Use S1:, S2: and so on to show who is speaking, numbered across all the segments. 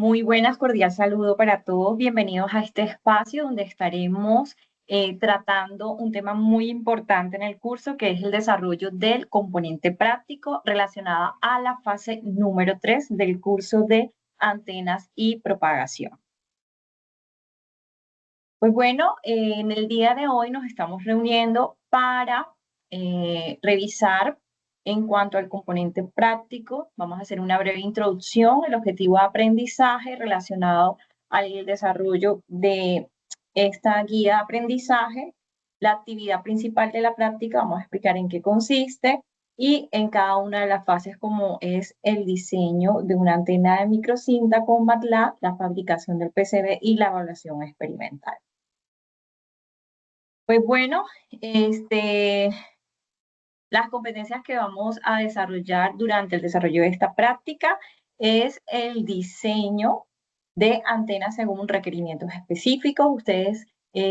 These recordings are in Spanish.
S1: Muy buenas, cordial saludo para todos. Bienvenidos a este espacio donde estaremos tratando un tema muy importante en el curso, que es el desarrollo del componente práctico relacionado a la fase número 3 del curso de antenas y propagación. Pues bueno, en el día de hoy nos estamos reuniendo para revisar en cuanto al componente práctico. Vamos a hacer una breve introducción, el objetivo de aprendizaje relacionado al desarrollo de esta guía de aprendizaje, la actividad principal de la práctica, vamos a explicar en qué consiste y en cada una de las fases como es el diseño de una antena de microcinta con MATLAB, la fabricación del PCB y la evaluación experimental. Pues bueno, las competencias que vamos a desarrollar durante el desarrollo de esta práctica es el diseño de antenas según requerimientos específicos. Ustedes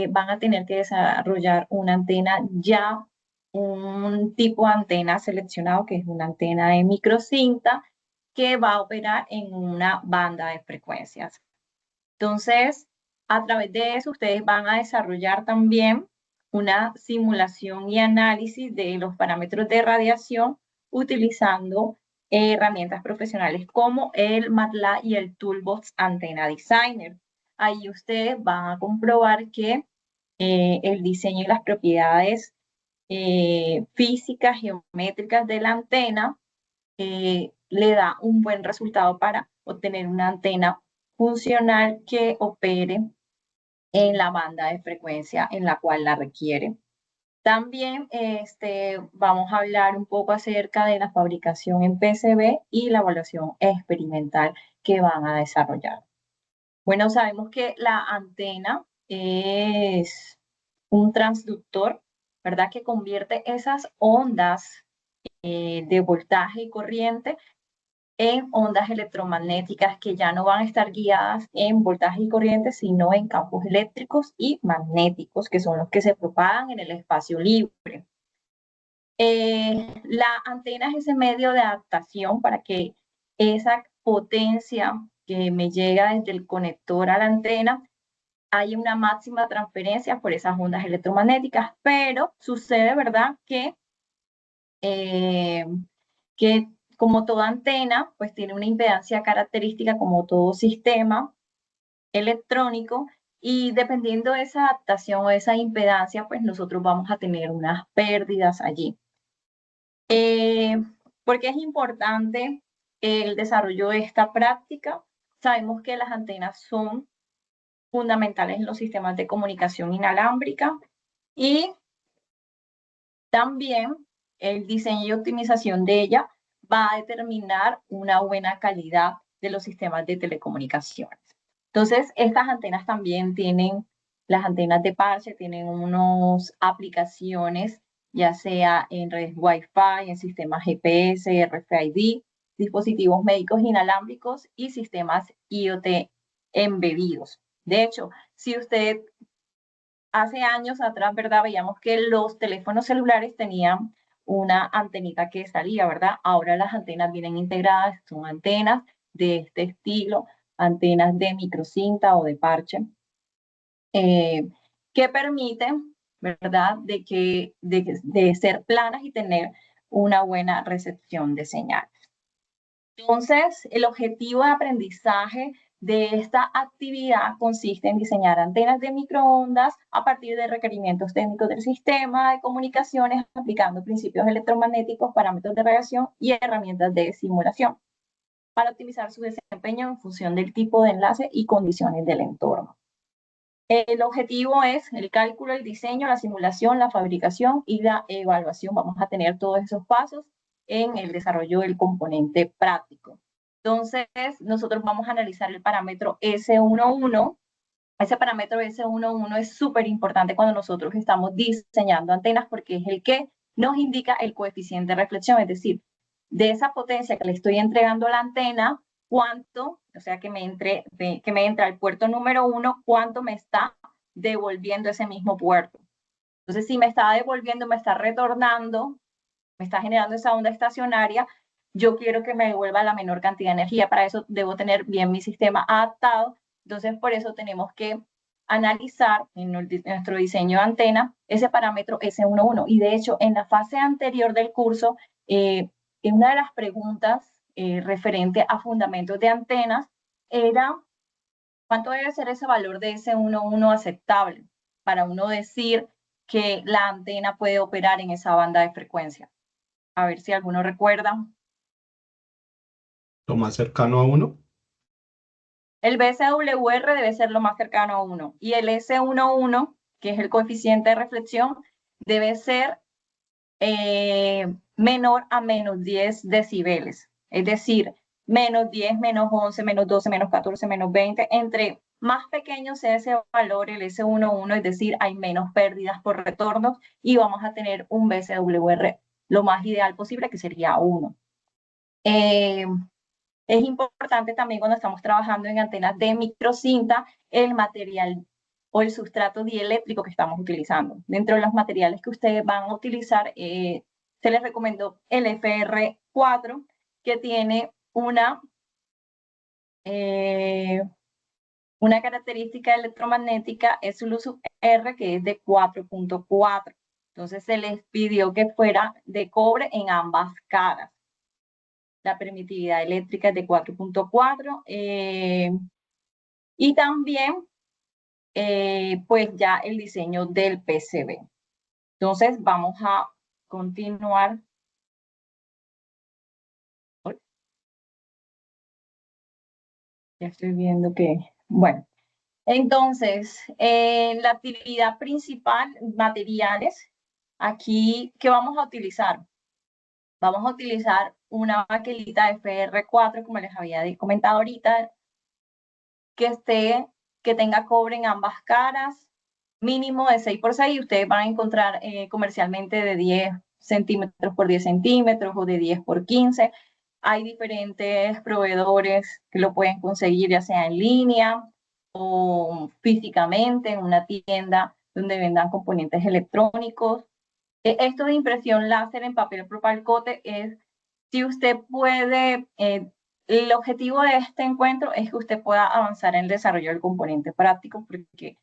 S1: van a tener que desarrollar una antena ya, un tipo de antena seleccionado, que es una antena de microcinta, que va a operar en una banda de frecuencias. Entonces, a través de eso, ustedes van a desarrollar también una simulación y análisis de los parámetros de radiación utilizando herramientas profesionales como el MATLAB y el Toolbox Antenna Designer. Ahí ustedes van a comprobar que el diseño y las propiedades físicas, geométricas de la antena le da un buen resultado para obtener una antena funcional que opere en la banda de frecuencia en la cual la requiere. También vamos a hablar un poco acerca de la fabricación en PCB y la evaluación experimental que van a desarrollar. Bueno, sabemos que la antena es un transductor, ¿verdad? Que convierte esas ondas de voltaje y corriente en ondas electromagnéticas que ya no van a estar guiadas en voltaje y corriente, sino en campos eléctricos y magnéticos, que son los que se propagan en el espacio libre. La antena es ese medio de adaptación para que esa potencia que me llega desde el conector a la antena haya una máxima transferencia por esas ondas electromagnéticas, pero sucede, ¿verdad?, eh, que como toda antena, pues tiene una impedancia característica como todo sistema electrónico y dependiendo de esa adaptación o esa impedancia, pues nosotros vamos a tener unas pérdidas allí. ¿Por qué es importante el desarrollo de esta práctica? Sabemos que las antenas son fundamentales en los sistemas de comunicación inalámbrica y también el diseño y optimización de ella va a determinar una buena calidad de los sistemas de telecomunicaciones. Entonces, estas antenas también tienen, las antenas de parche tienen unas aplicaciones, ya sea en redes Wi-Fi, en sistemas GPS, RFID, dispositivos médicos inalámbricos y sistemas IoT embebidos. De hecho, si usted hace años atrás, ¿verdad? Veíamos que los teléfonos celulares tenían una antenita que salía, ¿verdad? Ahora las antenas vienen integradas, son antenas de este estilo, antenas de microcinta o de parche, que permiten, ¿verdad? De ser planas y tener una buena recepción de señal. Entonces, el objetivo de aprendizaje de esta actividad consiste en diseñar antenas de microondas a partir de requerimientos técnicos del sistema de comunicaciones, aplicando principios electromagnéticos, parámetros de radiación y herramientas de simulación para optimizar su desempeño en función del tipo de enlace y condiciones del entorno. El objetivo es el cálculo, el diseño, la simulación, la fabricación y la evaluación. Vamos a tener todos esos pasos en el desarrollo del componente práctico. Entonces, nosotros vamos a analizar el parámetro S11. Ese parámetro S11 es súper importante cuando nosotros estamos diseñando antenas porque es el que nos indica el coeficiente de reflexión, es decir, de esa potencia que le estoy entregando a la antena, cuánto, o sea, que me entra al puerto número 1, cuánto me está devolviendo ese mismo puerto. Entonces, si me está devolviendo, me está retornando, me está generando esa onda estacionaria, yo quiero que me devuelva la menor cantidad de energía. Para eso debo tener bien mi sistema adaptado. Entonces, por eso tenemos que analizar en nuestro diseño de antena ese parámetro S11. Y de hecho, en la fase anterior del curso, en una de las preguntas referente a fundamentos de antenas era ¿cuánto debe ser ese valor de S11 aceptable para uno decir que la antena puede operar en esa banda de frecuencia? A ver si alguno recuerda.
S2: Lo más cercano a 1.
S1: El BCWR debe ser lo más cercano a 1 y el S11, que es el coeficiente de reflexión, debe ser menor a menos 10 decibeles. Es decir, menos 10, menos 11, menos 12, menos 14, menos 20. Entre más pequeño sea ese valor, el S11, es decir, hay menos pérdidas por retornos y vamos a tener un BCWR lo más ideal posible, que sería 1. Es importante también cuando estamos trabajando en antenas de microcinta, el material o el sustrato dieléctrico que estamos utilizando. Dentro de los materiales que ustedes van a utilizar, se les recomendó el FR4, que tiene una característica electromagnética, es luz R, que es de 4.4. Entonces se les pidió que fuera de cobre en ambas caras. La permitividad eléctrica es de 4.4 y también pues ya el diseño del PCB. Entonces vamos a continuar. Ya estoy viendo que, bueno, entonces la actividad principal, materiales, aquí, ¿qué vamos a utilizar? Vamos a utilizar una baquelita FR4, como les había comentado ahorita, que tenga cobre en ambas caras, mínimo de 6x6, y ustedes van a encontrar comercialmente de 10 centímetros por 10 centímetros o de 10 por 15. Hay diferentes proveedores que lo pueden conseguir ya sea en línea o físicamente en una tienda donde vendan componentes electrónicos. Esto de impresión láser en papel propalcote es si usted puede, el objetivo de este encuentro es que usted pueda avanzar en el desarrollo del componente práctico porque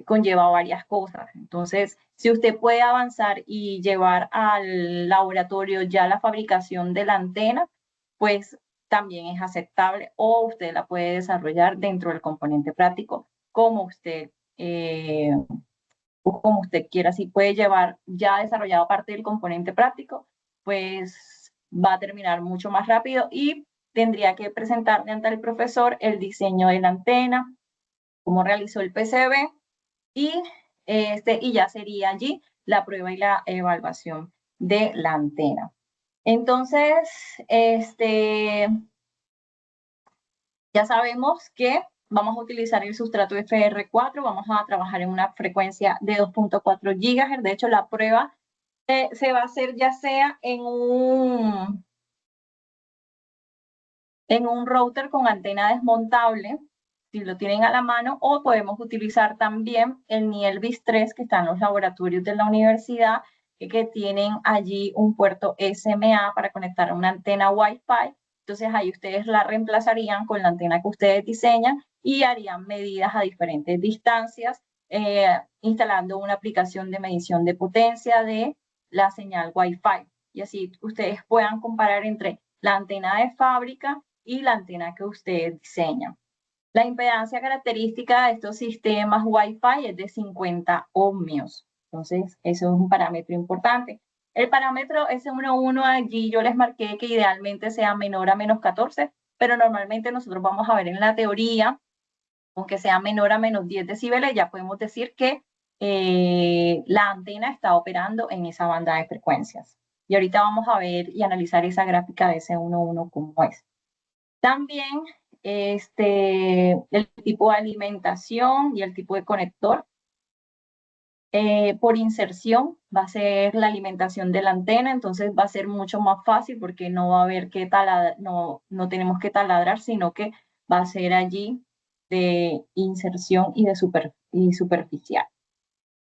S1: conlleva varias cosas. Entonces, si usted puede avanzar y llevar al laboratorio ya la fabricación de la antena, pues también es aceptable o usted la puede desarrollar dentro del componente práctico como usted o como usted quiera. Si puede llevar ya desarrollado parte del componente práctico, pues va a terminar mucho más rápido y tendría que presentarle ante el profesor el diseño de la antena, cómo realizó el PCB y ya sería allí la prueba y la evaluación de la antena. Entonces, ya sabemos que vamos a utilizar el sustrato FR4, vamos a trabajar en una frecuencia de 2.4 GHz. De hecho, la prueba se va a hacer ya sea en un router con antena desmontable, si lo tienen a la mano, o podemos utilizar también el Nielvis 3 que está en los laboratorios de la universidad, que tienen allí un puerto SMA para conectar a una antena Wi-Fi. Entonces ahí ustedes la reemplazarían con la antena que ustedes diseñan y harían medidas a diferentes distancias, instalando una aplicación de medición de potencia de la señal Wi-Fi. Y así ustedes puedan comparar entre la antena de fábrica y la antena que ustedes diseñan. La impedancia característica de estos sistemas Wi-Fi es de 50 ohmios. Entonces, eso es un parámetro importante. El parámetro S11 allí yo les marqué que idealmente sea menor a menos 14, pero normalmente nosotros vamos a ver en la teoría, aunque sea menor a menos 10 decibeles, ya podemos decir que la antena está operando en esa banda de frecuencias. Y ahorita vamos a ver y analizar esa gráfica de S11 como es. También el tipo de alimentación y el tipo de conector. Por inserción va a ser la alimentación de la antena, entonces va a ser mucho más fácil porque no va a haber que taladrar, no tenemos que taladrar, sino que va a ser allí de inserción y superficial.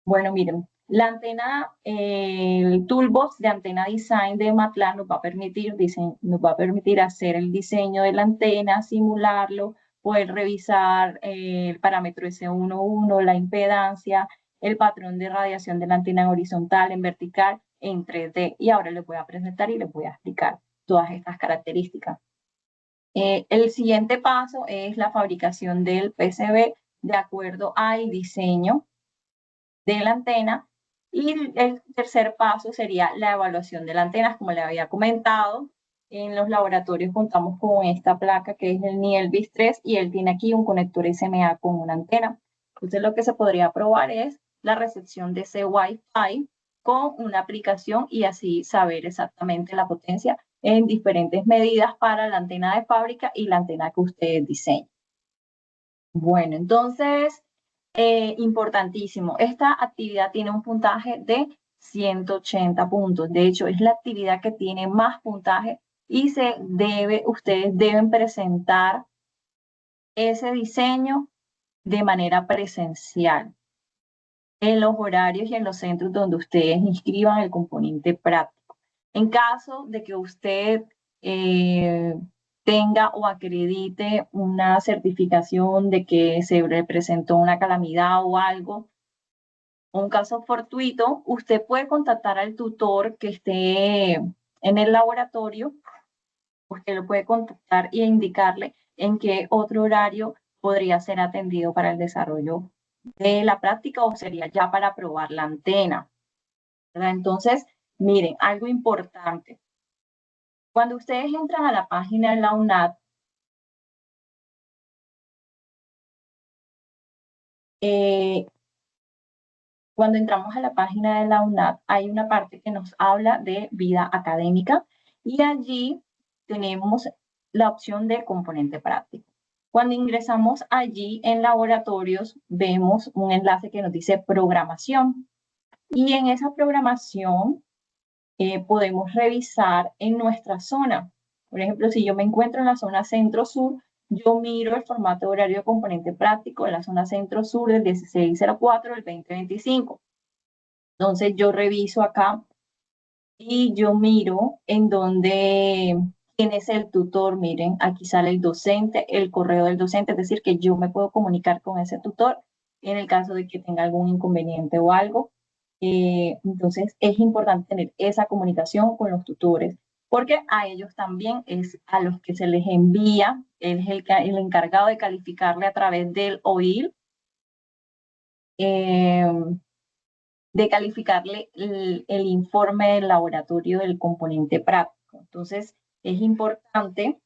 S1: Bueno, miren, La antena, el toolbox de antena design de MATLAB nos va a permitir hacer el diseño de la antena, simularlo, poder revisar el parámetro S11, la impedancia, el patrón de radiación de la antena en horizontal, en vertical, en 3D. Y ahora les voy a presentar y les voy a explicar todas estas características. El siguiente paso es la fabricación del PCB de acuerdo al diseño de la antena. Y el tercer paso sería la evaluación de la antena, como le había comentado. En los laboratorios contamos con esta placa que es el Niel BIS 3 y él tiene aquí un conector SMA con una antena. Entonces lo que se podría probar es la recepción de ese Wi-Fi con una aplicación y así saber exactamente la potencia en diferentes medidas para la antena de fábrica y la antena que ustedes diseñen. Bueno, entonces, importantísimo, esta actividad tiene un puntaje de 180 puntos. De hecho, es la actividad que tiene más puntaje y ustedes deben presentar ese diseño de manera presencial en los horarios y en los centros donde ustedes inscriban el componente práctico. En caso de que usted tenga o acredite una certificación de que se representó una calamidad o algo, un caso fortuito, usted puede contactar al tutor que esté en el laboratorio, usted lo puede contactar e indicarle en qué otro horario podría ser atendido para el desarrollo de la práctica o sería ya para probar la antena, ¿verdad? Entonces, miren, algo importante. Cuando ustedes entran a la página de la UNAD, cuando entramos a la página de la UNAD, hay una parte que nos habla de vida académica y allí tenemos la opción de componente práctico. Cuando ingresamos allí en laboratorios, vemos un enlace que nos dice programación y en esa programación podemos revisar en nuestra zona. Por ejemplo, si yo me encuentro en la zona centro-sur, yo miro el formato horario de componente práctico en la zona centro-sur del 1604 del 2025. Entonces yo reviso acá y yo miro en donde, quién es el tutor. Miren, aquí sale el docente, el correo del docente, es decir, que yo me puedo comunicar con ese tutor en el caso de que tenga algún inconveniente o algo. Entonces es importante tener esa comunicación con los tutores, porque a ellos también es a los que se les envía, él es el encargado de calificarle a través del OIL, de calificarle el informe del laboratorio del componente práctico. Entonces, es importante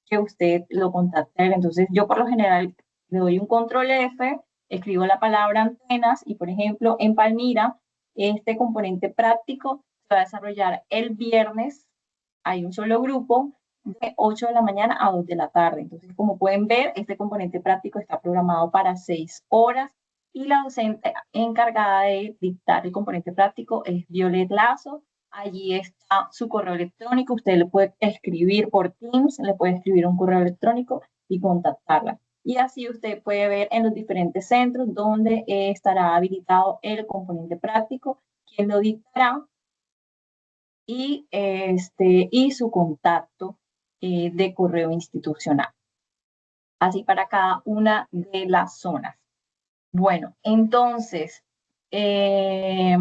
S1: que usted lo contacte. Entonces, yo por lo general le doy un control F, escribo la palabra antenas y, por ejemplo, en Palmira, este componente práctico se va a desarrollar el viernes. Hay un solo grupo de 8 de la mañana a 2 de la tarde. Entonces, como pueden ver, este componente práctico está programado para 6 horas y la docente encargada de dictar el componente práctico es Violet Lazo. Allí está su correo electrónico. Usted le puede escribir por Teams, le puede escribir un correo electrónico y contactarla. Y así usted puede ver en los diferentes centros donde estará habilitado el componente práctico, quién lo dictará y su contacto de correo institucional. Así para cada una de las zonas. Bueno, entonces, hay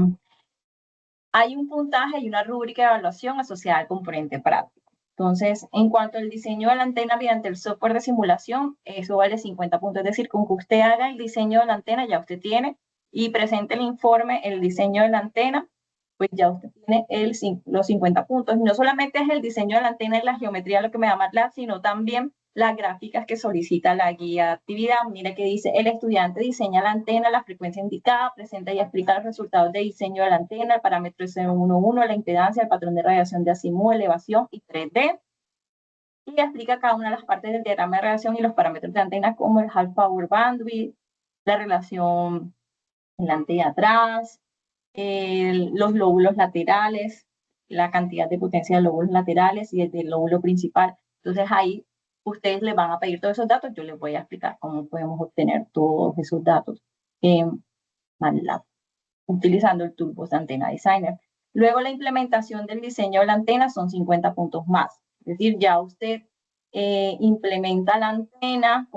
S1: un puntaje y una rúbrica de evaluación asociada al componente práctico. Entonces, en cuanto al diseño de la antena mediante el software de simulación, eso vale 50 puntos. Es decir, con que usted haga el diseño de la antena, ya usted tiene, y presente el informe, el diseño de la antena, pues ya usted tiene los 50 puntos. Y no solamente es el diseño de la antena y la geometría lo que me da MATLAB, sino también las gráficas que solicita la guía de actividad. Mira que dice, el estudiante diseña la antena, la frecuencia indicada, presenta y explica los resultados de diseño de la antena, el parámetro S11, la impedancia, el patrón de radiación de azimut, elevación y 3D. Y explica cada una de las partes del diagrama de radiación y los parámetros de antena como el half power bandwidth, la relación delante y atrás, los lóbulos laterales, la cantidad de potencia de lóbulos laterales y el del lóbulo principal. Entonces ahí ustedes les van a pedir todos esos datos, yo les voy a explicar cómo podemos obtener todos esos datos en MATLAB. utilizando el Toolbox de Antena Designer. Luego la implementación del diseño de la antena son 50 puntos más. Es decir, ya usted implementa la antena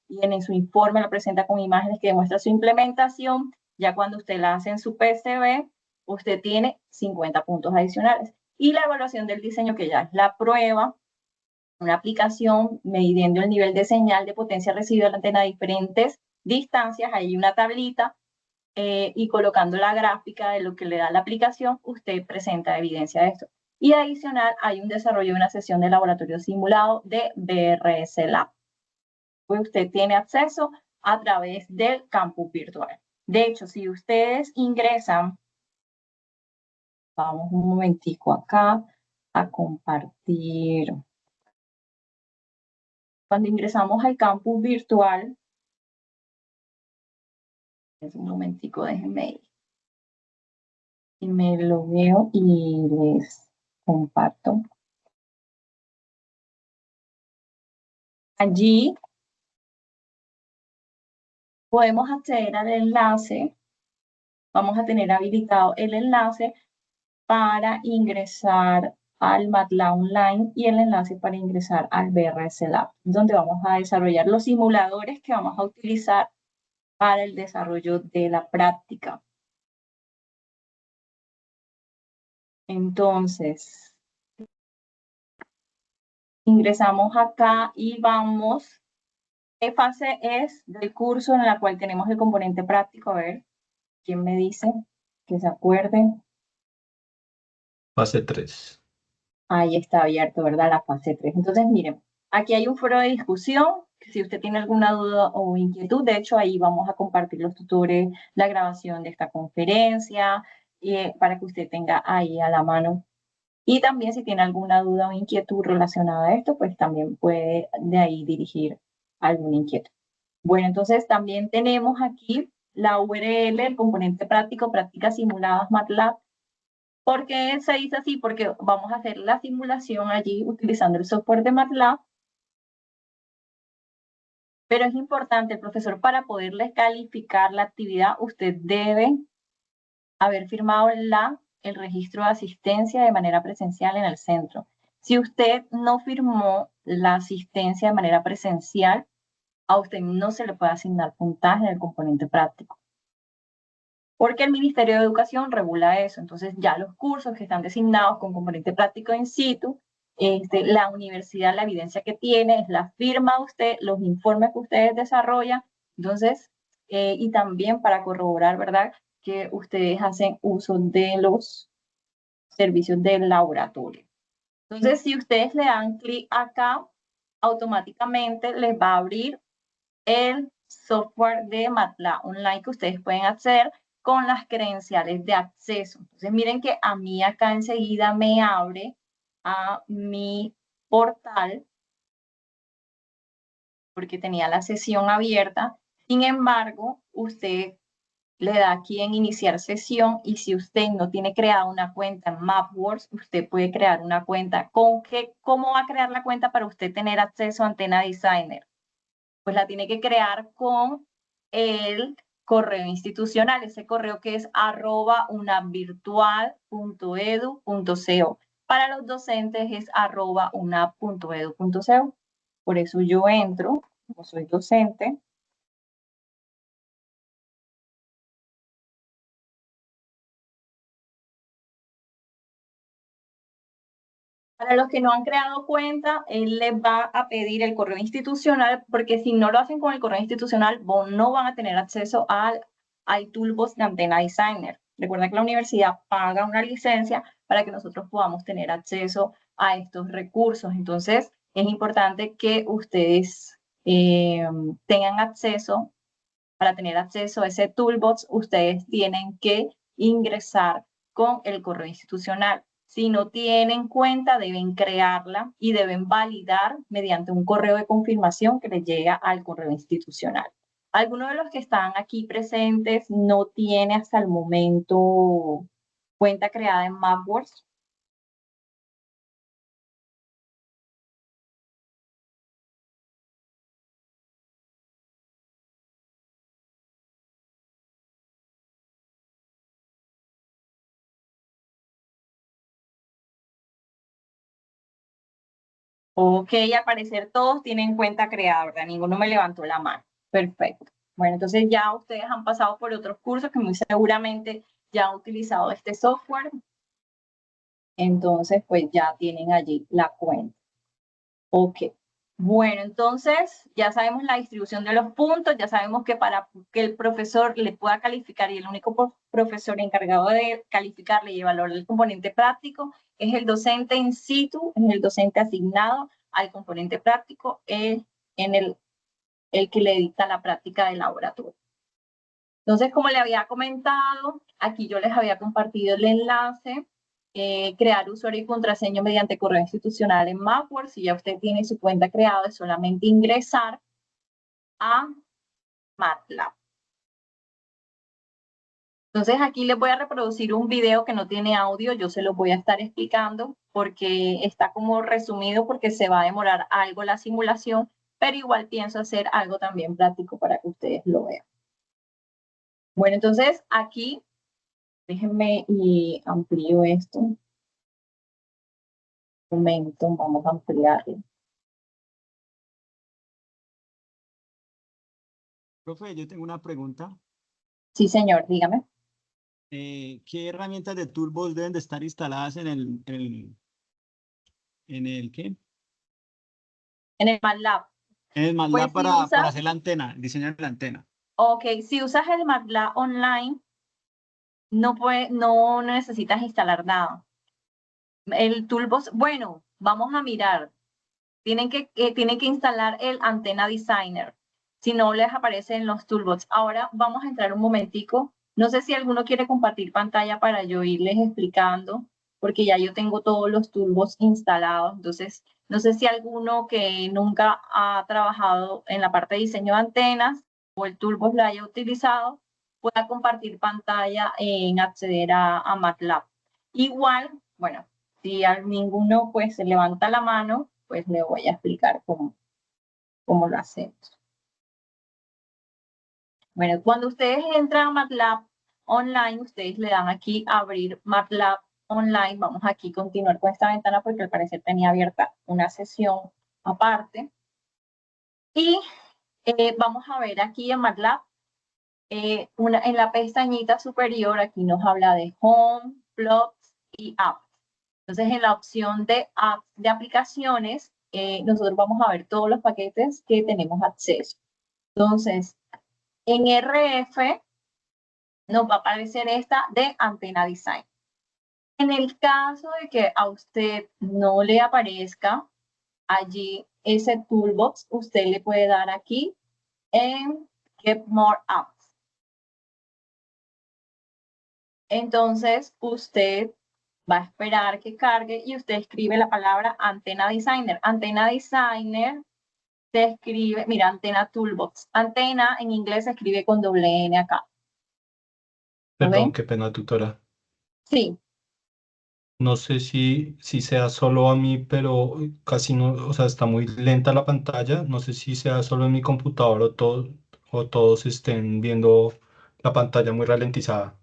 S1: y en su informe la presenta con imágenes que demuestran su implementación. Ya cuando usted la hace en su PCB, usted tiene 50 puntos adicionales. Y la evaluación del diseño, que ya es la prueba, una aplicación midiendo el nivel de señal de potencia recibida de la antena a diferentes distancias. Hay una tablita y colocando la gráfica de lo que le da la aplicación, usted presenta evidencia de esto. Y adicional, hay un desarrollo de una sesión de laboratorio simulado de BRS Lab. Pues usted tiene acceso a través del campus virtual. De hecho, si ustedes ingresan, vamos un momentico acá a compartir. Cuando ingresamos al campus virtual, es un momentico, déjenme ir. Y me lo veo y les comparto. Allí podemos acceder al enlace, vamos a tener habilitado el enlace para ingresar al MATLAB Online y el enlace para ingresar al BRS Lab, donde vamos a desarrollar los simuladores que vamos a utilizar para el desarrollo de la práctica. Entonces, ingresamos acá y vamos. ¿Qué fase es del curso en la cual tenemos el componente práctico? A ver, ¿quién me dice? Que se acuerde.
S2: Fase 3.
S1: Ahí está abierto, ¿verdad? La fase 3. Entonces, miren, aquí hay un foro de discusión. Si usted tiene alguna duda o inquietud, de hecho, ahí vamos a compartir los tutores, la grabación de esta conferencia, para que usted tenga ahí a la mano. Y también si tiene alguna duda o inquietud relacionada a esto, pues también puede de ahí dirigir alguna inquietud. Bueno, entonces también tenemos aquí la URL, el componente práctico, prácticas simuladas MATLAB. ¿Por qué se dice así? Porque vamos a hacer la simulación allí utilizando el software de MATLAB. Pero es importante, profesor, para poderles calificar la actividad, usted debe haber firmado el registro de asistencia de manera presencial en el centro. Si usted no firmó la asistencia de manera presencial, a usted no se le puede asignar puntaje en el componente práctico. Porque el Ministerio de Educación regula eso. Entonces, ya los cursos que están designados con componente práctico in situ, la universidad, la evidencia que tiene es la firma de usted, los informes que ustedes desarrollan. Entonces, y también para corroborar, ¿verdad?, que ustedes hacen uso de los servicios del laboratorio. Entonces, si ustedes le dan clic acá, automáticamente les va a abrir el software de MATLAB Online que ustedes pueden acceder con las credenciales de acceso. Entonces, miren que a mí acá enseguida me abre a mi portal porque tenía la sesión abierta. Sin embargo, usted le da aquí en iniciar sesión y si usted no tiene creada una cuenta en MapWorks, usted puede crear una cuenta. ¿Cómo va a crear la cuenta para usted tener acceso a Antena Designer? Pues la tiene que crear con el correo institucional, ese correo que es @unapvirtual.edu.co. Para los docentes es @unap.edu.co. Por eso yo entro, como soy docente, para los que no han creado cuenta, él les va a pedir el correo institucional, porque si no lo hacen con el correo institucional, no van a tener acceso al Toolbox de Antena Designer. Recuerda que la universidad paga una licencia para que nosotros podamos tener acceso a estos recursos. Entonces, es importante que ustedes tengan acceso. Para tener acceso a ese Toolbox, ustedes tienen que ingresar con el correo institucional. Si no tienen cuenta, deben crearla y deben validar mediante un correo de confirmación que les llega al correo institucional. Algunos de los que están aquí presentes no tiene hasta el momento cuenta creada en MapWorks. Ok, al parecer todos tienen cuenta creada, ¿verdad? Ninguno me levantó la mano. Perfecto. Bueno, entonces ya ustedes han pasado por otros cursos que muy seguramente ya han utilizado este software. Entonces, pues ya tienen allí la cuenta. Ok. Bueno, entonces ya sabemos la distribución de los puntos, ya sabemos que para que el profesor le pueda calificar y el único profesor encargado de calificarle y evaluar el componente práctico es el docente in situ, es el docente asignado al componente práctico, el que le dicta la práctica del laboratorio. Entonces, como le había comentado, aquí yo les había compartido el enlace, crear usuario y contraseña mediante correo institucional en Mapworks. Si ya usted tiene su cuenta creada, es solamente ingresar a MATLAB. Entonces, aquí les voy a reproducir un video que no tiene audio, yo se lo voy a estar explicando porque está como resumido porque se va a demorar algo la simulación, pero igual pienso hacer algo también práctico para que ustedes lo vean. Bueno, entonces aquí déjenme y amplío esto. Un momento, vamos a ampliarlo.
S2: Profe, yo tengo una pregunta.
S1: Sí, señor, dígame.
S2: ¿Qué herramientas de Toolbox deben de estar instaladas en el ¿qué?
S1: En el MATLAB.
S2: En el MATLAB
S1: Pues si
S2: para
S1: usas,
S2: hacer la antena, diseñar la antena.
S1: ok, si usas el MATLAB online, no necesitas instalar nada. El Toolbox, bueno, vamos a mirar. Tienen que instalar el Antenna Designer. Si no les aparece en los Toolbox. Ahora vamos a entrar un momentico. No sé si alguno quiere compartir pantalla para yo irles explicando, porque ya yo tengo todos los Toolbox instalados. Entonces, no sé si alguno que nunca ha trabajado en la parte de diseño de antenas o el Toolbox lo haya utilizado, pueda compartir pantalla en acceder a MATLAB. Igual, bueno, si a ninguno pues se levanta la mano, pues le voy a explicar cómo lo hacemos. Bueno, cuando ustedes entran a MATLAB online, ustedes le dan aquí abrir MATLAB online. Vamos aquí a continuar con esta ventana porque al parecer tenía abierta una sesión aparte. Y vamos a ver aquí en MATLAB, en la pestañita superior, aquí nos habla de Home, Plots y Apps. Entonces, en la opción de apps de aplicaciones, nosotros vamos a ver todos los paquetes que tenemos acceso. Entonces, en RF nos va a aparecer esta de Antenna Design. En el caso de que a usted no le aparezca allí ese toolbox, usted le puede dar aquí en Get More Apps. Entonces, usted va a esperar que cargue y usted escribe la palabra Antenna Designer. Antenna Designer se escribe, mira, Antenna Toolbox. Antena en inglés se escribe con doble N acá. ¿Lo
S3: Perdón,
S1: ven?
S3: qué pena, tutora.
S1: Sí.
S3: No sé si sea solo a mí, pero casi no, o sea, está muy lenta la pantalla. No sé si sea solo en mi computador o todos estén viendo la pantalla muy ralentizada.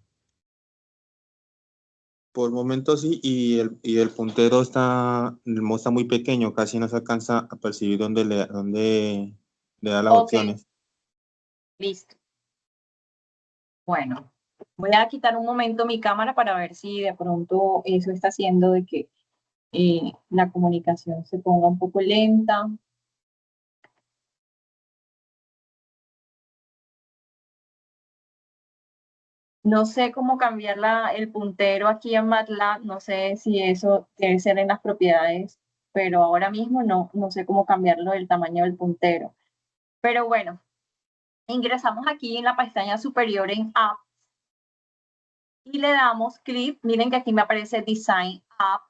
S4: Por momentos sí, y el puntero está, el mouse está muy pequeño, casi no se alcanza a percibir dónde le da las
S1: Ok,
S4: opciones.
S1: listo. Bueno, voy a quitar un momento mi cámara para ver si de pronto eso está haciendo de que la comunicación se ponga un poco lenta. No sé cómo cambiar el puntero aquí en MATLAB, no sé si eso debe ser en las propiedades, pero ahora mismo no sé cómo cambiarlo del tamaño del puntero. Pero bueno, ingresamos aquí en la pestaña superior en Apps y le damos clic. Miren que aquí me aparece Design App,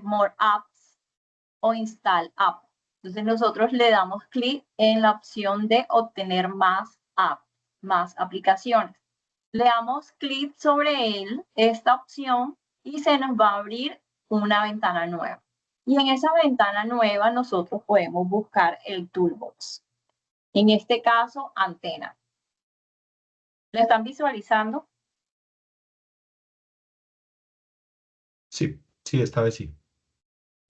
S1: More Apps o Install App. Entonces nosotros le damos clic en la opción de obtener más apps, más aplicaciones. Le damos clic sobre esta opción y se nos va a abrir una ventana nueva. Y en esa ventana nueva nosotros podemos buscar el toolbox. En este caso, antena. ¿Lo están visualizando?
S3: Sí, esta vez sí.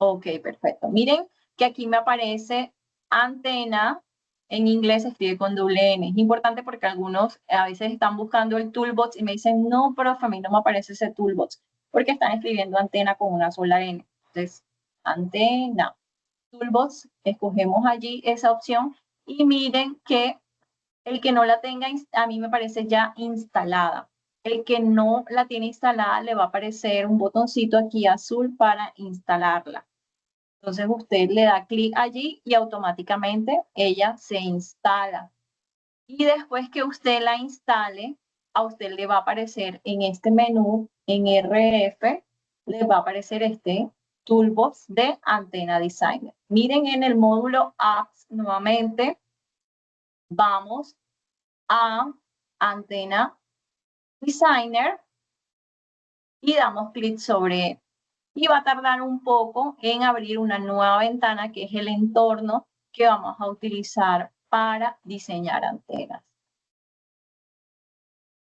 S1: Ok, perfecto. Miren que aquí me aparece antena. En inglés se escribe con doble N. Es importante porque algunos a veces están buscando el toolbox y me dicen, no, profe, a mí no me aparece ese toolbox, porque están escribiendo antena con una sola N. Entonces, antena, toolbox, escogemos allí esa opción y miren que el que no la tenga, a mí me parece ya instalada. El que no la tiene instalada le va a aparecer un botoncito aquí azul para instalarla. Entonces usted le da clic allí y automáticamente ella se instala. Y después que usted la instale, a usted le va a aparecer en este menú, en RF, le va a aparecer este toolbox de Antenna Designer. Miren en el módulo Apps nuevamente, vamos a Antenna Designer y damos clic sobre él. Y va a tardar un poco en abrir una nueva ventana que es el entorno que vamos a utilizar para diseñar antenas.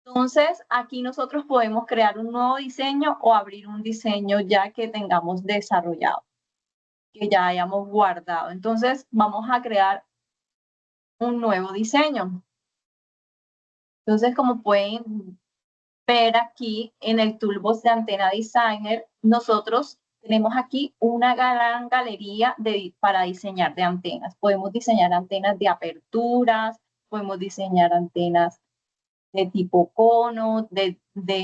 S1: Entonces, aquí nosotros podemos crear un nuevo diseño o abrir un diseño ya que tengamos desarrollado, que ya hayamos guardado. Entonces, vamos a crear un nuevo diseño. Entonces, como pueden ver aquí en el toolbox de Antenna Designer, nosotros tenemos aquí una gran galería para diseñar de antenas. Podemos diseñar antenas de aperturas, podemos diseñar antenas de tipo cono, de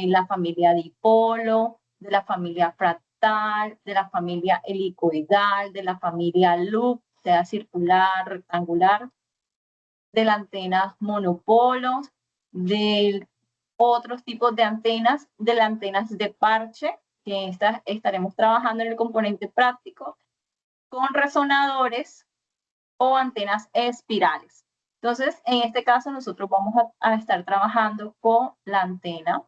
S1: la familia dipolo, de la familia fractal, de la familia helicoidal, de la familia loop, sea circular, rectangular, de las antenas monopolos, de otros tipos de antenas, de las antenas de parche, que estaremos trabajando en el componente práctico, con resonadores o antenas espirales. Entonces, en este caso, nosotros vamos a estar trabajando con la antena,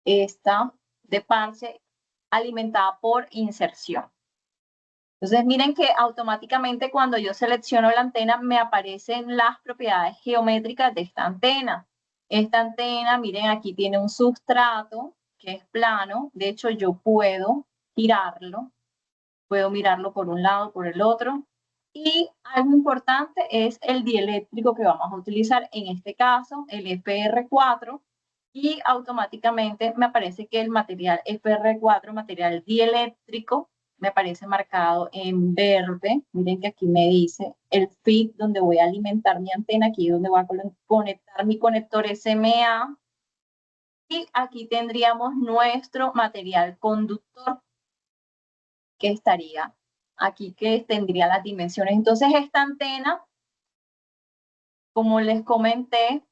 S1: esta de parche, alimentada por inserción. Entonces, miren que automáticamente cuando yo selecciono la antena, me aparecen las propiedades geométricas de esta antena. Esta antena, miren, aquí tiene un sustrato que es plano. De hecho, yo puedo girarlo. Puedo mirarlo por un lado, por el otro. Y algo importante es el dieléctrico que vamos a utilizar, en este caso, el FR4. Y automáticamente me aparece que el material FR4, material dieléctrico, me aparece marcado en verde. Miren que aquí me dice el fit donde voy a alimentar mi antena, aquí donde voy a conectar mi conector SMA. Y aquí tendríamos nuestro material conductor que estaría aquí, que tendría las dimensiones. Entonces esta antena, como les comenté,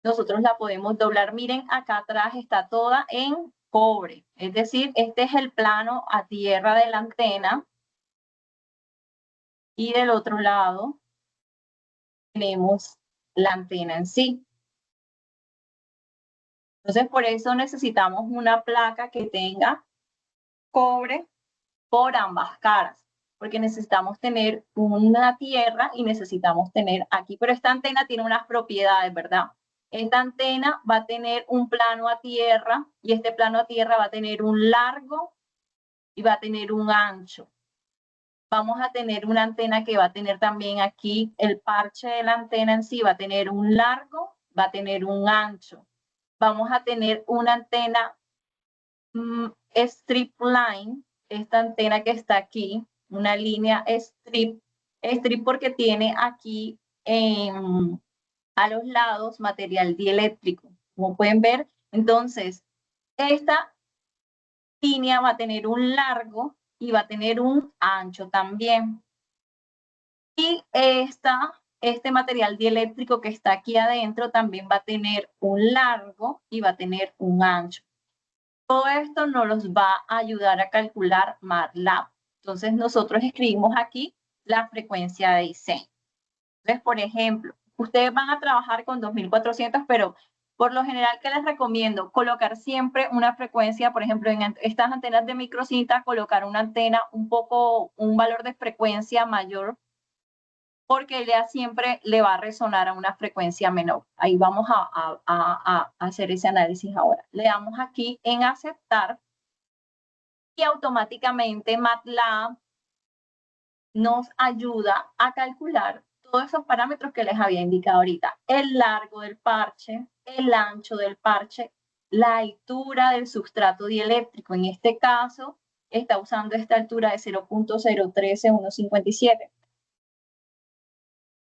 S1: nosotros la podemos doblar. Miren, acá atrás está toda en cobre. Es decir, este es el plano a tierra de la antena. Y del otro lado tenemos la antena en sí. Entonces, por eso necesitamos una placa que tenga cobre por ambas caras, porque necesitamos tener una tierra y necesitamos tener aquí. Pero esta antena tiene unas propiedades, ¿verdad? Esta antena va a tener un plano a tierra y este plano a tierra va a tener un largo y va a tener un ancho. Vamos a tener una antena que va a tener también aquí el parche de la antena en sí, va a tener un largo, va a tener un ancho. Vamos a tener una antena strip line, esta antena que está aquí, una línea strip porque tiene aquí a los lados material dieléctrico. Como pueden ver, entonces, esta línea va a tener un largo y va a tener un ancho también. Y este material dieléctrico que está aquí adentro también va a tener un largo y va a tener un ancho. Todo esto nos los va a ayudar a calcular MATLAB. Entonces, nosotros escribimos aquí la frecuencia de diseño. Entonces, por ejemplo, ustedes van a trabajar con 2400, pero por lo general, ¿qué les recomiendo? Colocar siempre una frecuencia, por ejemplo, en estas antenas de microcinta, colocar una antena un valor de frecuencia mayor, porque ella siempre le va a resonar a una frecuencia menor. Ahí vamos a hacer ese análisis ahora. Le damos aquí en aceptar y automáticamente MATLAB nos ayuda a calcular todos esos parámetros que les había indicado ahorita. El largo del parche, el ancho del parche, la altura del sustrato dieléctrico. En este caso, está usando esta altura de 0.013157.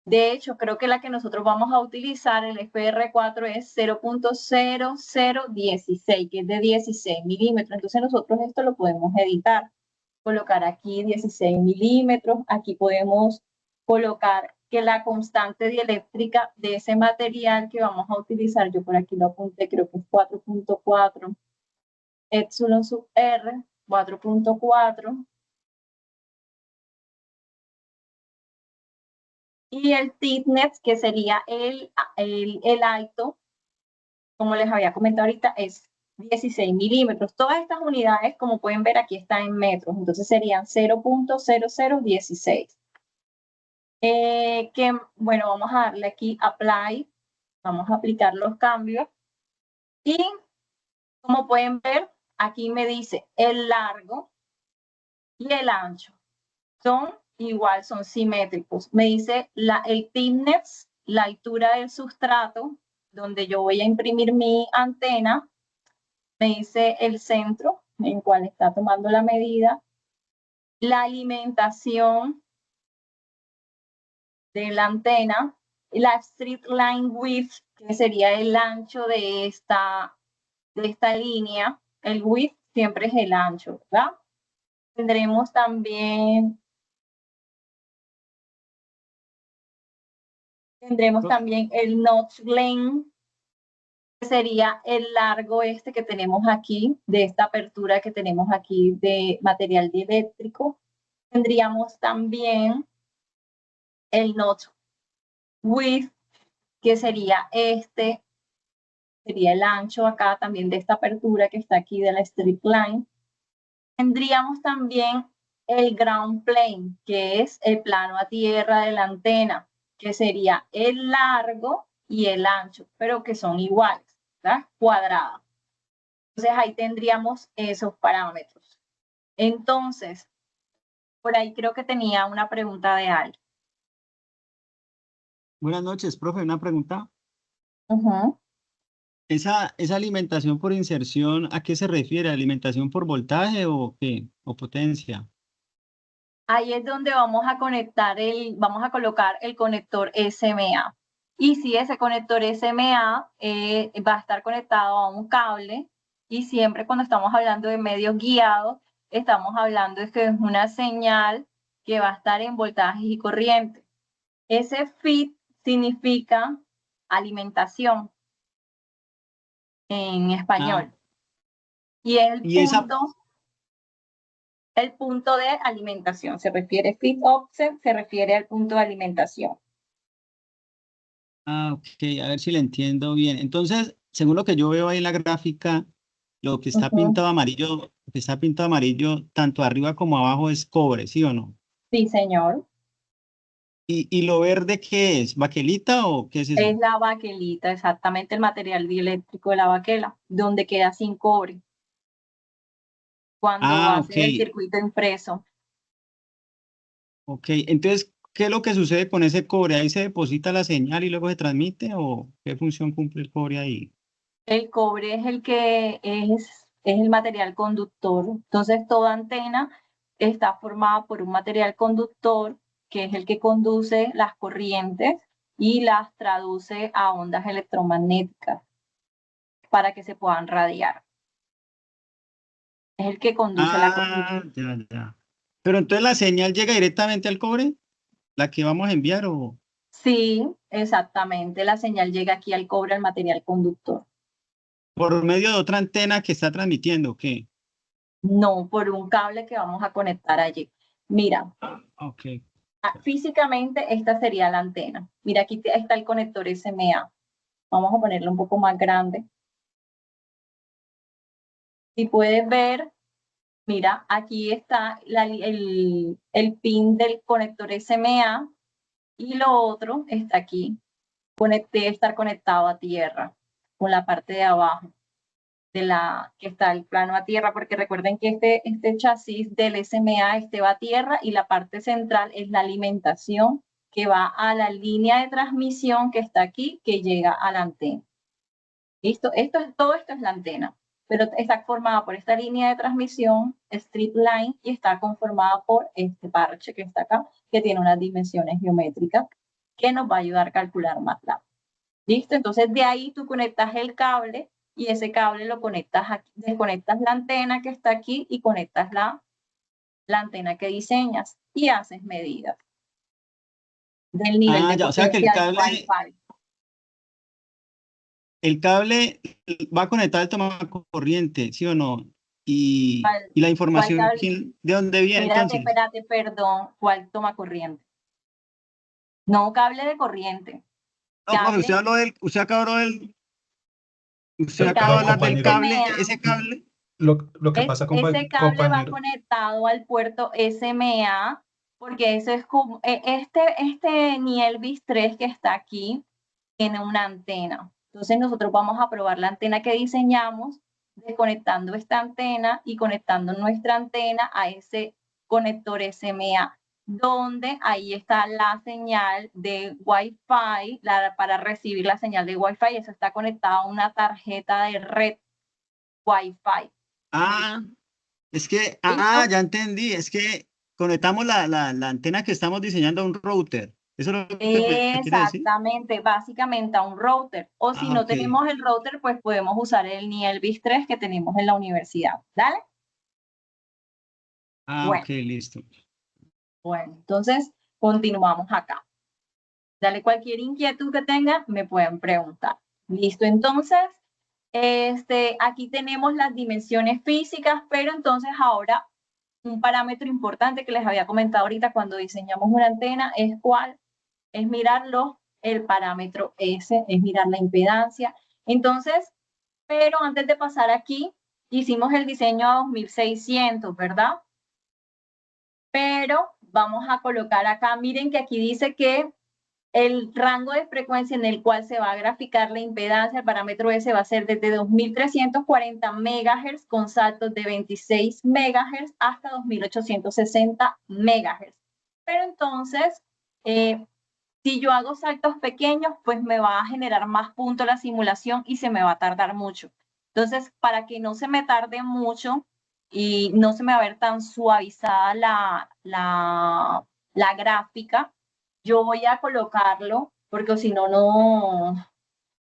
S1: De hecho, creo que la que nosotros vamos a utilizar, el FR4, es 0.0016, que es de 16 milímetros. Entonces nosotros esto lo podemos editar. Colocar aquí 16 milímetros. Aquí podemos colocar que la constante dieléctrica de ese material que vamos a utilizar, yo por aquí lo apunté, creo que es 4.4, epsilon sub R, 4.4. Y el thickness, que sería el alto, como les había comentado ahorita, es 16 milímetros. Todas estas unidades, como pueden ver, aquí están en metros. Entonces serían 0.0016. Bueno, vamos a darle aquí Apply. Vamos a aplicar los cambios. Y como pueden ver, aquí me dice el largo y el ancho. Son igual, son simétricos. Me dice el thickness, la altura del sustrato, donde yo voy a imprimir mi antena. Me dice el centro en cual está tomando la medida. La alimentación de la antena. La straight line width, que sería el ancho de esta línea. El width siempre es el ancho, ¿verdad? Tendremos también el notch length, que sería el largo que tenemos aquí, de esta apertura que tenemos aquí de material dieléctrico. Tendríamos también el notch width, que sería sería el ancho acá también de esta apertura que está aquí de la strip line. Tendríamos también el ground plane, que es el plano a tierra de la antena, que sería el largo y el ancho, pero que son iguales, ¿verdad? Cuadrada. Entonces ahí tendríamos esos parámetros. Entonces, por ahí creo que tenía una pregunta de alguien.
S2: Buenas noches, profe. Una pregunta.
S1: Uh-huh.
S2: ¿Esa alimentación por inserción, ¿a qué se refiere? ¿Alimentación por voltaje o qué? ¿O potencia?
S1: Ahí es donde vamos a colocar el conector SMA. Y si ese conector SMA va a estar conectado a un cable, y siempre cuando estamos hablando de medios guiados, estamos hablando de que es una señal que va a estar en voltajes y corriente. Ese feed significa alimentación en español. Y es el punto de alimentación. Se refiere feed offset, se refiere al punto de alimentación.
S2: Ok, a ver si le entiendo bien. Entonces, según lo que yo veo ahí en la gráfica, lo que está pintado amarillo, tanto arriba como abajo es cobre, ¿sí o no?
S1: Sí, señor.
S2: ¿Y lo verde qué es? ¿Baquelita o qué es eso?
S1: Es la baquelita, exactamente el material dieléctrico de la baquela, donde queda sin cobre. Cuando hace el circuito impreso.
S2: Ok, entonces, ¿qué es lo que sucede con ese cobre? ¿Ahí se deposita la señal y luego se transmite o qué función cumple el cobre ahí?
S1: El cobre es es el material conductor. Entonces, toda antena está formada por un material conductor que es el que conduce las corrientes y las traduce a ondas electromagnéticas para que se puedan radiar. Es el que conduce la corriente.
S2: Ya. Pero entonces la señal llega directamente al cobre, la que vamos a enviar o...
S1: Sí, exactamente. La señal llega aquí al cobre, al material conductor.
S2: ¿Por medio de otra antena que está transmitiendo o qué?
S1: No, por un cable que vamos a conectar allí. Mira,
S2: Ok.
S1: físicamente esta sería la antena. Mira, aquí está el conector SMA. Vamos a ponerlo un poco más grande. Si puedes ver, mira, aquí está el pin del conector SMA y lo otro está aquí. Debe estar conectado a tierra con la parte de abajo. que está el plano a tierra, porque recuerden que este chasis del SMA va a tierra y la parte central es la alimentación que va a la línea de transmisión que está aquí, que llega a la antena. ¿Listo? Todo esto es la antena, pero está formada por esta línea de transmisión, strip line, y está conformada por este parche que está acá, que tiene unas dimensiones geométricas que nos va a ayudar a calcular MATLAB. ¿Listo? Entonces de ahí tú conectas el cable y ese cable lo conectas aquí, desconectas la antena que está aquí y conectas la antena que diseñas y haces medidas del nivel de
S2: ya, o sea que
S1: potencia del Wi-Fi.
S2: el cable va a conectar el tomacorriente, ¿sí o no? Y la información, ¿de dónde viene entonces?
S1: Espérate, perdón, ¿cuál toma corriente? No, cable de corriente.
S2: No, profe, usted acabó de hablar del cable, ese cable.
S3: Lo que pasa,
S1: ese cable va conectado al puerto SMA, porque eso es como, este Nielvis 3 que está aquí tiene una antena. Entonces nosotros vamos a probar la antena que diseñamos, desconectando esta antena y conectando nuestra antena a ese conector SMA, donde ahí está la señal de Wi-Fi, para recibir la señal de Wi-Fi, eso está conectado a una tarjeta de red Wi-Fi.
S2: Es que, ya entendí, es que conectamos la antena que estamos diseñando a un router. ¿Eso es lo que quiere decir?
S1: Exactamente, básicamente a un router. O si no tenemos el router, pues podemos usar el Nielvis 3 que tenemos en la universidad. ¿Dale?
S2: Ok, listo.
S1: Bueno, entonces continuamos acá. Dale, cualquier inquietud que tengan, me pueden preguntar. Listo, entonces, aquí tenemos las dimensiones físicas, pero entonces ahora un parámetro importante que les había comentado ahorita cuando diseñamos una antena es ¿cuál? Es mirarlo, el parámetro S, es mirar la impedancia. Entonces, pero antes de pasar aquí, hicimos el diseño a 2600, ¿verdad? Pero vamos a colocar acá, miren que aquí dice que el rango de frecuencia en el cual se va a graficar la impedancia, el parámetro S va a ser desde 2340 MHz con saltos de 26 MHz hasta 2860 MHz. Pero entonces, si yo hago saltos pequeños, pues me va a generar más puntos la simulación y se me va a tardar mucho. Entonces, para que no se me tarde mucho y no se me va a ver tan suavizada la gráfica, yo voy a colocarlo, porque si no,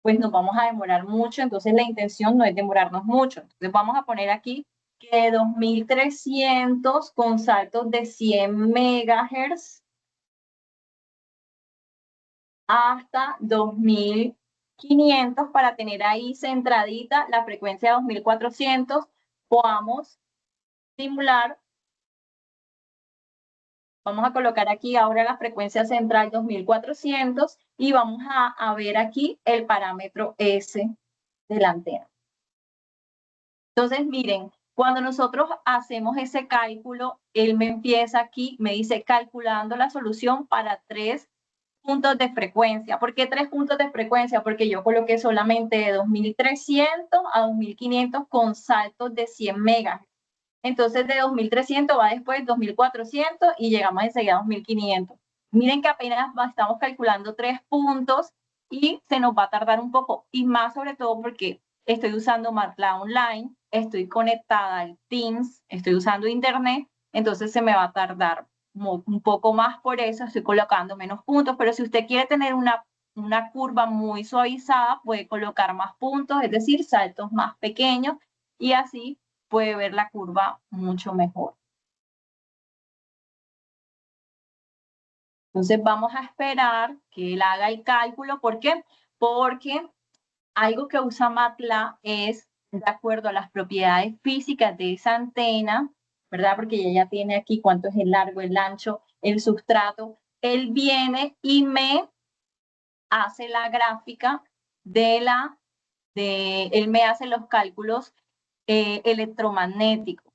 S1: pues nos vamos a demorar mucho. Entonces, la intención no es demorarnos mucho. Entonces, vamos a poner aquí que 2300 con saltos de 100 MHz hasta 2500 para tener ahí centradita la frecuencia de 2400, podamos simular. Vamos a colocar aquí ahora la frecuencia central 2400 y vamos a ver aquí el parámetro S de la antena. Entonces, miren, cuando nosotros hacemos ese cálculo, él me empieza aquí, me dice calculando la solución para 3 puntos de frecuencia. ¿Por qué 3 puntos de frecuencia? Porque yo coloqué solamente de 2300 a 2500 con saltos de 100 megas. Entonces de 2300 va después 2400 y llegamos enseguida a 2500. Miren que apenas estamos calculando 3 puntos y se nos va a tardar un poco. Y más sobre todo porque estoy usando MATLAB Online, estoy conectada al Teams, estoy usando Internet, entonces se me va a tardar un poco más, por eso estoy colocando menos puntos. Pero si usted quiere tener una curva muy suavizada, puede colocar más puntos, es decir, saltos más pequeños, y así puede ver la curva mucho mejor. Entonces vamos a esperar que él haga el cálculo. ¿Por qué? Porque algo que usa MATLAB es de acuerdo a las propiedades físicas de esa antena, ¿verdad? Porque ella ya tiene aquí cuánto es el largo, el ancho, el sustrato. Él viene y me hace la gráfica él me hace los cálculos electromagnéticos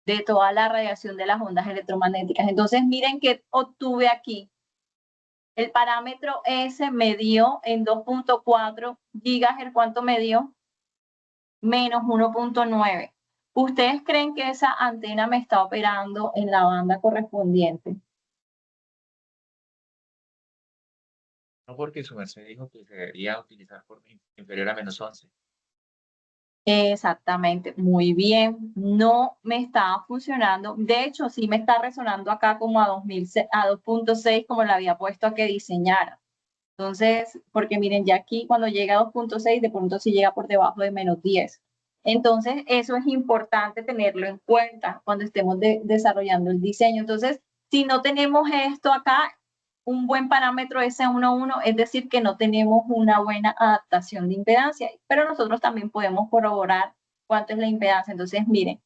S1: de toda la radiación de las ondas electromagnéticas. Entonces, miren que obtuve aquí. El parámetro S me dio en 2.4 GHz, ¿cuánto me dio? menos 1.9. ¿Ustedes creen que esa antena me está operando en la banda correspondiente?
S5: No, porque su merced dijo que se debería utilizar por inferior a menos 11.
S1: Exactamente, muy bien. No me está funcionando. De hecho, sí me está resonando acá como a 2.6 como la había puesto a que diseñara. Entonces, porque miren, ya aquí cuando llega a 2.6, de pronto sí llega por debajo de menos 10. Entonces, eso es importante tenerlo en cuenta cuando estemos desarrollando el diseño. Entonces, si no tenemos esto acá, un buen parámetro S11, es decir, que no tenemos una buena adaptación de impedancia, pero nosotros también podemos corroborar cuánto es la impedancia. Entonces, miren,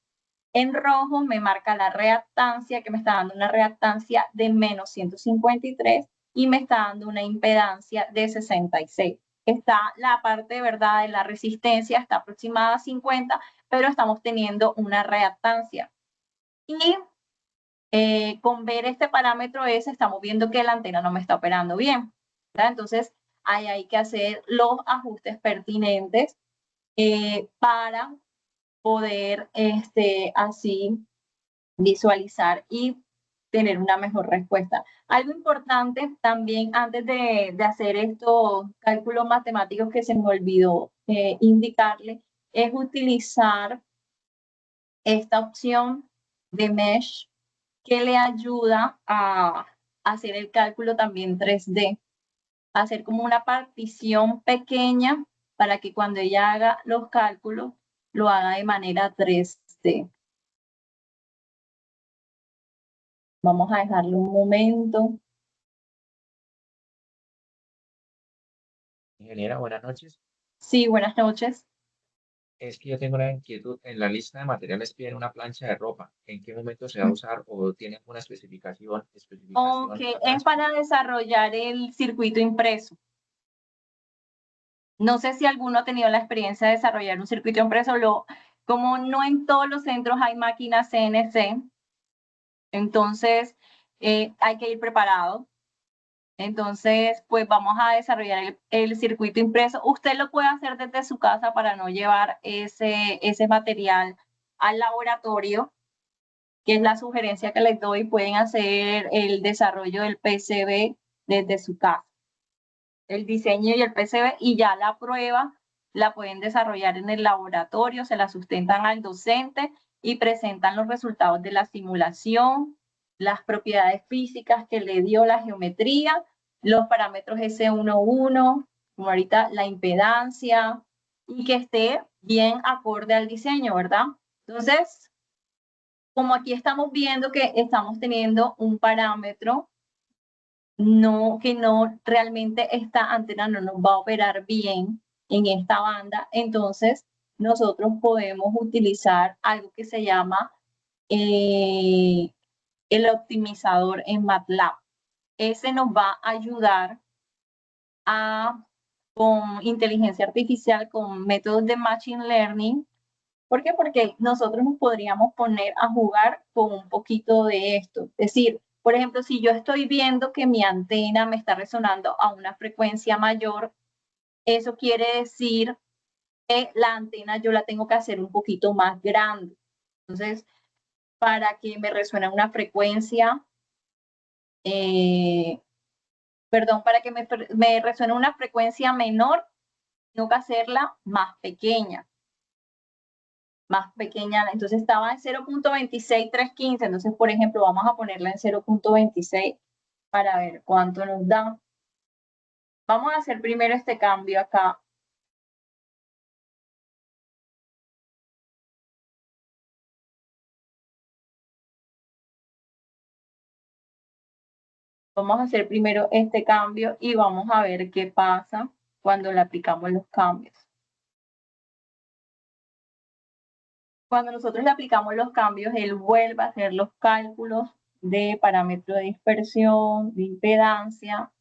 S1: en rojo me marca la reactancia, que me está dando una reactancia de menos 153 y me está dando una impedancia de 66. Está la parte, ¿verdad?, de la resistencia, está aproximada a 50, pero estamos teniendo una reactancia. Y con ver este parámetro S, estamos viendo que la antena no me está operando bien, ¿verdad? Entonces, ahí hay que hacer los ajustes pertinentes para poder así visualizar y tener una mejor respuesta. Algo importante también antes de hacer estos cálculos matemáticos que se me olvidó indicarle, es utilizar esta opción de Mesh que le ayuda a hacer el cálculo también 3D, hacer como una partición pequeña para que cuando ella haga los cálculos, lo haga de manera 3D. Vamos a dejarlo un momento.
S5: Ingeniera, buenas noches.
S1: Sí, buenas noches.
S5: Es que yo tengo una inquietud. En la lista de materiales piden una plancha de ropa. ¿En qué momento se va a usar o tienen una especificación
S1: Ok, es para desarrollar el circuito impreso. No sé si alguno ha tenido la experiencia de desarrollar un circuito impreso. Como no en todos los centros hay máquinas CNC, entonces hay que ir preparado. Entonces, pues vamos a desarrollar el circuito impreso. Usted lo puede hacer desde su casa para no llevar ese material al laboratorio, que es la sugerencia que les doy. Pueden hacer el desarrollo del PCB desde su casa. El diseño y el PCB, y ya la prueba la pueden desarrollar en el laboratorio, se la sustentan al docente y presentan los resultados de la simulación, las propiedades físicas que le dio la geometría, los parámetros S11, como ahorita la impedancia, y que esté bien acorde al diseño, ¿verdad? Entonces, como aquí estamos viendo que estamos teniendo un parámetro que no realmente esta antena no nos va a operar bien en esta banda, entonces nosotros podemos utilizar algo que se llama el optimizador en MATLAB. Ese nos va a ayudar con inteligencia artificial, con métodos de machine learning. ¿Por qué? Porque nosotros nos podríamos poner a jugar con un poquito de esto. Es decir, por ejemplo, si yo estoy viendo que mi antena me está resonando a una frecuencia mayor, eso quiere decir que la antena yo la tengo que hacer un poquito más grande. Entonces, para que me resuene una frecuencia, para que me resuene una frecuencia menor, tengo que hacerla más pequeña. Entonces estaba en 0.26315, entonces por ejemplo vamos a ponerla en 0.26 para ver cuánto nos da. Vamos a hacer primero este cambio acá. Vamos a hacer primero este cambio y vamos a ver qué pasa cuando le aplicamos los cambios. Cuando nosotros le aplicamos los cambios, él vuelve a hacer los cálculos de parámetro de dispersión, de impedancia,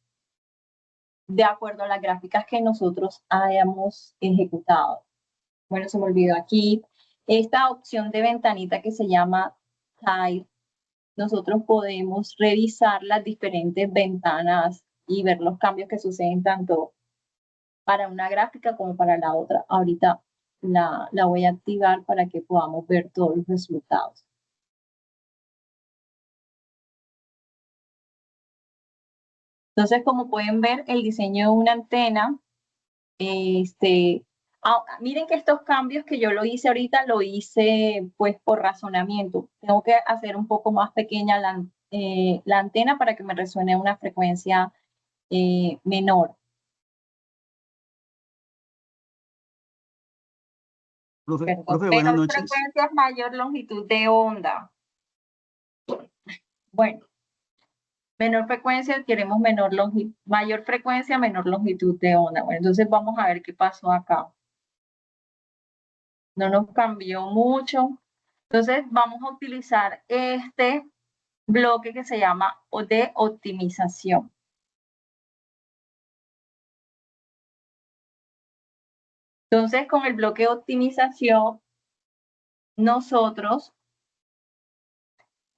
S1: de acuerdo a las gráficas que nosotros hayamos ejecutado. Bueno, se me olvidó aquí. Esta opción de ventanita que se llama Tile, nosotros podemos revisar las diferentes ventanas y ver los cambios que suceden tanto para una gráfica como para la otra. Ahorita la voy a activar para que podamos ver todos los resultados. Entonces, como pueden ver, el diseño de una antena, miren que estos cambios que yo lo hice ahorita, lo hice pues por razonamiento. Tengo que hacer un poco más pequeña la antena para que me resuene a una frecuencia menor.
S2: Profe, buenas
S1: Menor
S2: noches.
S1: frecuencia, mayor longitud de onda. Bueno, menor frecuencia, queremos mayor frecuencia, menor longitud de onda. Bueno, entonces vamos a ver qué pasó acá. No nos cambió mucho. Entonces vamos a utilizar este bloque que se llama de optimización. Entonces, con el bloque de optimización, nosotros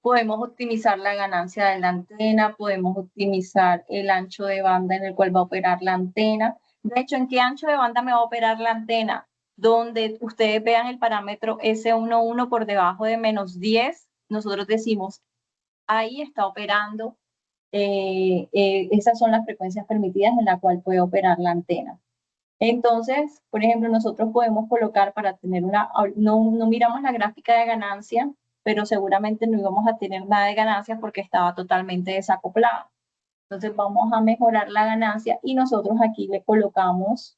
S1: podemos optimizar la ganancia de la antena, podemos optimizar el ancho de banda en el cual va a operar la antena. De hecho, ¿en qué ancho de banda me va a operar la antena? Donde ustedes vean el parámetro S11 por debajo de -10, nosotros decimos, ahí está operando, esas son las frecuencias permitidas en la cual puede operar la antena. Entonces, por ejemplo, nosotros podemos colocar para tener no miramos la gráfica de ganancia, pero seguramente no íbamos a tener nada de ganancias porque estaba totalmente desacoplada. Entonces vamos a mejorar la ganancia y nosotros aquí le colocamos,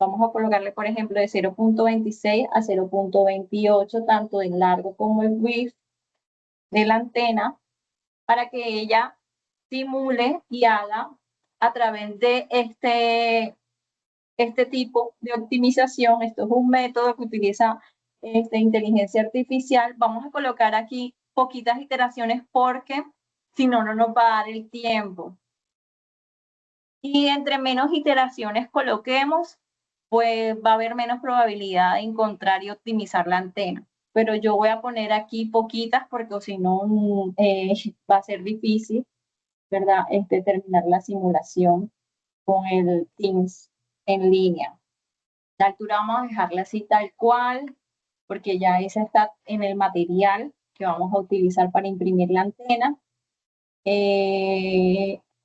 S1: vamos a colocarle, por ejemplo, de 0.26 a 0.28, tanto el largo como el width de la antena, para que ella simule y haga a través de este tipo de optimización. Esto es un método que utiliza inteligencia artificial. Vamos a colocar aquí poquitas iteraciones porque si no, no nos va a dar el tiempo. Y entre menos iteraciones coloquemos, pues va a haber menos probabilidad de encontrar y optimizar la antena. Pero yo voy a poner aquí poquitas porque si no va a ser difícil, ¿verdad? Terminar la simulación con el Teams en línea. La altura vamos a dejarla así tal cual, porque ya esa está en el material que vamos a utilizar para imprimir la antena.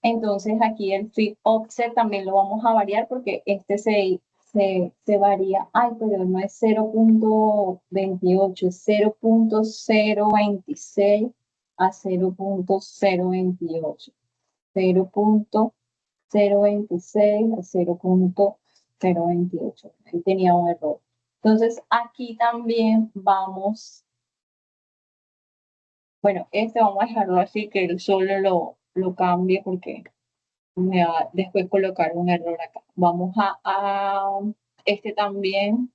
S1: Entonces aquí el flip offset también lo vamos a variar porque este se varía. Ay, pero no es 0.28, es 0.026 a 0.028. 0.026 a 0.028. Ahí tenía un error. Entonces, aquí también vamos, bueno, vamos a dejarlo así, que él solo lo cambie porque me va a después colocar un error acá. Vamos a este también.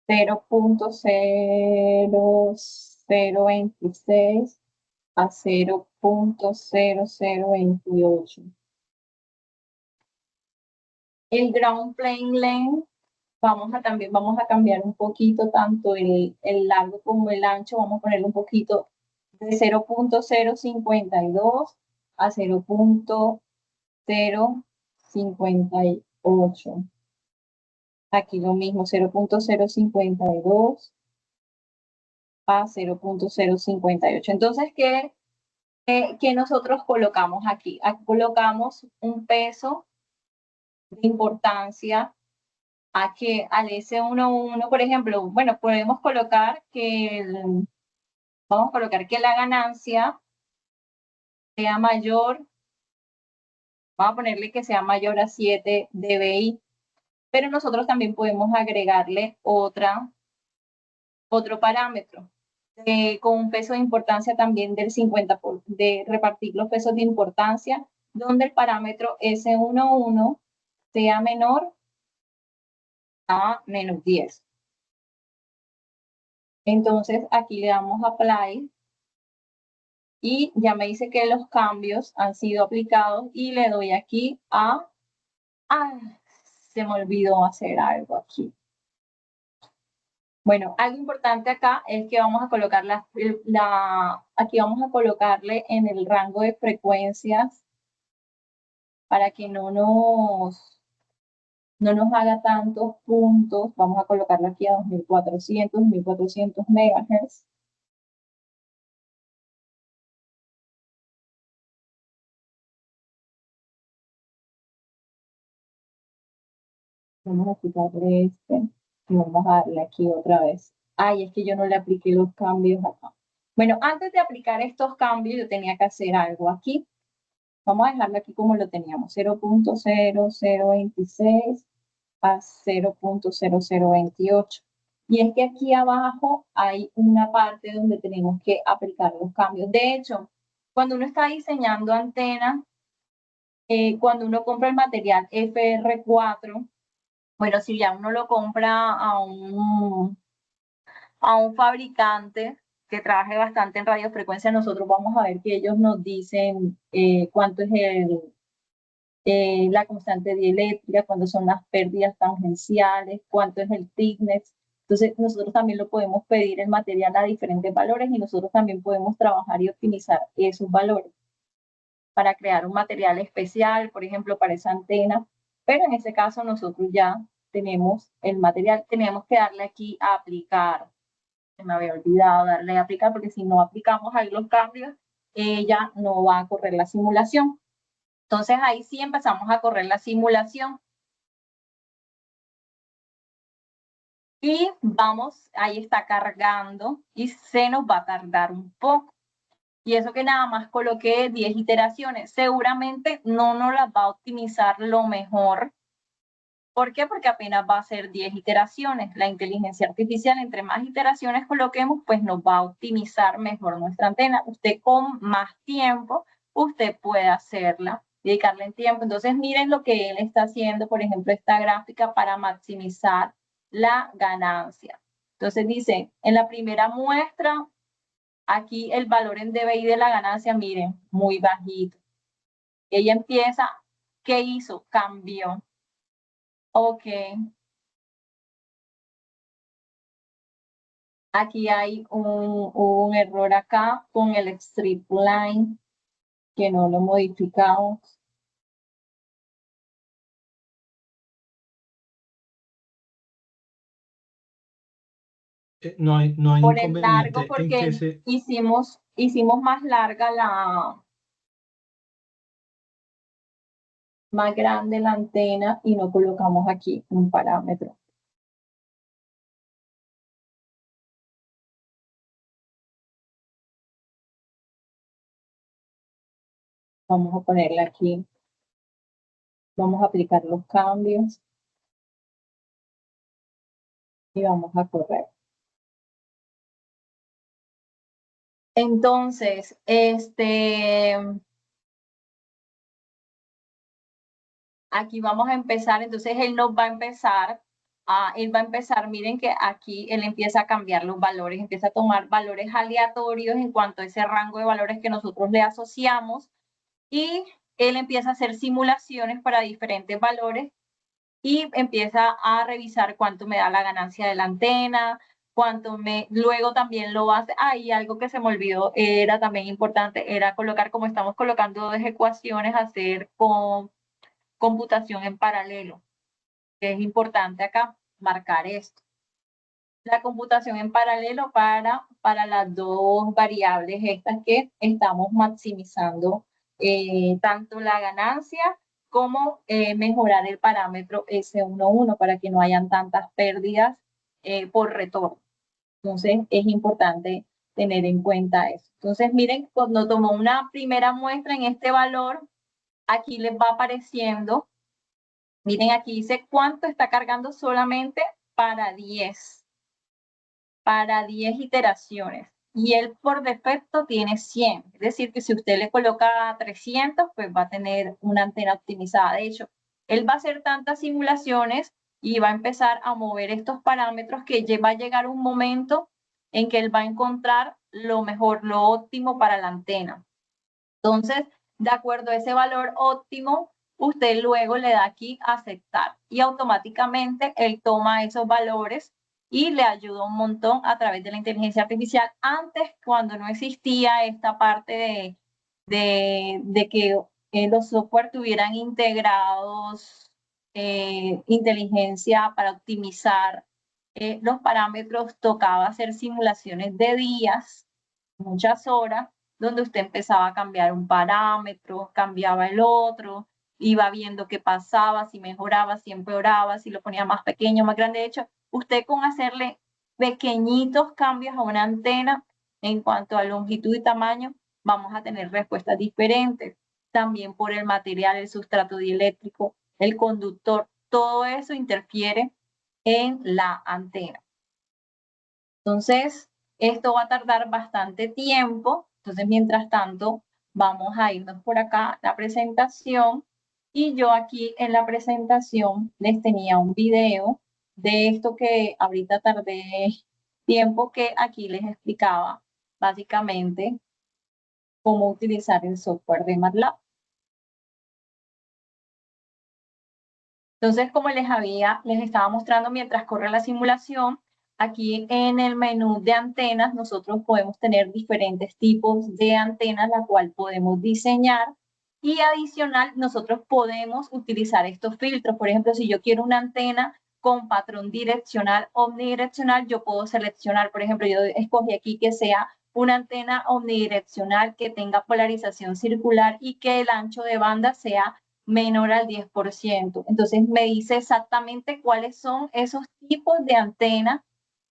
S1: 0.0026 a 0.0028. El ground plane length, también vamos a cambiar un poquito tanto el largo como el ancho, vamos a ponerle un poquito de 0.052 a 0.058. Aquí lo mismo, 0.052 a 0.058. Entonces, ¿qué nosotros colocamos aquí? Aquí colocamos un peso de importancia al S11, por ejemplo. Bueno, podemos colocar vamos a colocar que la ganancia sea mayor, vamos a ponerle que sea mayor a 7 dBi, pero nosotros también podemos agregarle otro parámetro con un peso de importancia también del 50, de repartir los pesos de importancia, donde el parámetro S11 sea menor a -10. Entonces aquí le damos apply y ya me dice que los cambios han sido aplicados y le doy aquí se me olvidó hacer algo aquí. Bueno, algo importante acá es que vamos a colocar aquí vamos a colocarle en el rango de frecuencias para que no nos haga tantos puntos. Vamos a colocarlo aquí a 2400 MHz. Vamos a quitarle este y vamos a darle aquí otra vez. Ay, es que yo no le apliqué los cambios acá. Bueno, antes de aplicar estos cambios, yo tenía que hacer algo aquí. Vamos a dejarlo aquí como lo teníamos, 0.0026 a 0.0028. Y es que aquí abajo hay una parte donde tenemos que aplicar los cambios. De hecho, cuando uno está diseñando antenas, cuando uno compra el material FR4, bueno, si ya uno lo compra a un fabricante que trabaje bastante en radiofrecuencia, nosotros vamos a ver que ellos nos dicen cuánto es la constante dieléctrica, cuándo son las pérdidas tangenciales, cuánto es el thickness. Entonces, nosotros también lo podemos pedir el material a diferentes valores y nosotros también podemos trabajar y optimizar esos valores para crear un material especial, por ejemplo, para esa antena. Pero en ese caso, nosotros ya tenemos el material, tenemos que darle aquí a aplicar. Se me había olvidado darle a aplicar porque si no aplicamos ahí los cambios, ella no va a correr la simulación. Entonces ahí sí empezamos a correr la simulación. Y vamos, ahí está cargando y se nos va a tardar un poco. Y eso que nada más coloqué 10 iteraciones, seguramente no nos las va a optimizar lo mejor. ¿Por qué? Porque apenas va a ser 10 iteraciones. La inteligencia artificial, entre más iteraciones coloquemos, pues nos va a optimizar mejor nuestra antena. Usted con más tiempo, usted puede hacerla, dedicarle en tiempo. Entonces miren lo que él está haciendo, por ejemplo, esta gráfica para maximizar la ganancia. Entonces dice, en la primera muestra, aquí el valor en DBI de la ganancia, miren, muy bajito. Ella empieza, ¿qué hizo? Cambió. Ok. Aquí hay un error acá con el strip line que no lo modificamos.
S3: No hay
S1: Por el largo,
S3: inconveniente en que
S1: porque hicimos más larga más grande la antena y no colocamos aquí un parámetro. Vamos a ponerle aquí. Vamos a aplicar los cambios. Y vamos a correr. Entonces, aquí vamos a empezar, entonces él nos va a empezar, miren que aquí él empieza a cambiar los valores, empieza a tomar valores aleatorios en cuanto a ese rango de valores que nosotros le asociamos y él empieza a hacer simulaciones para diferentes valores y empieza a revisar cuánto me da la ganancia de la antena, luego también lo hace, y algo que se me olvidó, era también importante, era colocar, como estamos colocando dos ecuaciones, hacer computación en paralelo, que es importante acá marcar esto. La computación en paralelo para las dos variables estas que estamos maximizando, tanto la ganancia como mejorar el parámetro S11 para que no hayan tantas pérdidas por retorno. Entonces es importante tener en cuenta eso. Entonces miren, cuando tomó una primera muestra en este valor, aquí les va apareciendo. Miren, aquí dice cuánto está cargando solamente para 10 iteraciones. Y él por defecto tiene 100. Es decir, que si usted le coloca 300, pues va a tener una antena optimizada. De hecho, él va a hacer tantas simulaciones y va a empezar a mover estos parámetros que va a llegar un momento en que él va a encontrar lo mejor, lo óptimo para la antena. Entonces, de acuerdo a ese valor óptimo, usted luego le da aquí a aceptar y automáticamente él toma esos valores y le ayuda un montón a través de la inteligencia artificial. Antes, cuando no existía esta parte de que los software tuvieran integrados inteligencia para optimizar los parámetros, tocaba hacer simulaciones de días, muchas horas, donde usted empezaba a cambiar un parámetro, cambiaba el otro, iba viendo qué pasaba, si mejoraba, si empeoraba, si lo ponía más pequeño, más grande. De hecho, usted con hacerle pequeñitos cambios a una antena en cuanto a longitud y tamaño, vamos a tener respuestas diferentes. También por el material, el sustrato dieléctrico, el conductor, todo eso interfiere en la antena. Entonces, esto va a tardar bastante tiempo. Entonces, mientras tanto, vamos a irnos por acá la presentación. Y yo aquí en la presentación les tenía un video de esto que ahorita tardé tiempo, que aquí les explicaba básicamente cómo utilizar el software de MATLAB. Entonces, como les estaba mostrando mientras corre la simulación, aquí en el menú de antenas nosotros podemos tener diferentes tipos de antenas, la cual podemos diseñar, y adicional nosotros podemos utilizar estos filtros. Por ejemplo, si yo quiero una antena con patrón direccional, omnidireccional, yo puedo seleccionar, por ejemplo, yo escogí aquí que sea una antena omnidireccional que tenga polarización circular y que el ancho de banda sea menor al 10%. Entonces me dice exactamente cuáles son esos tipos de antenas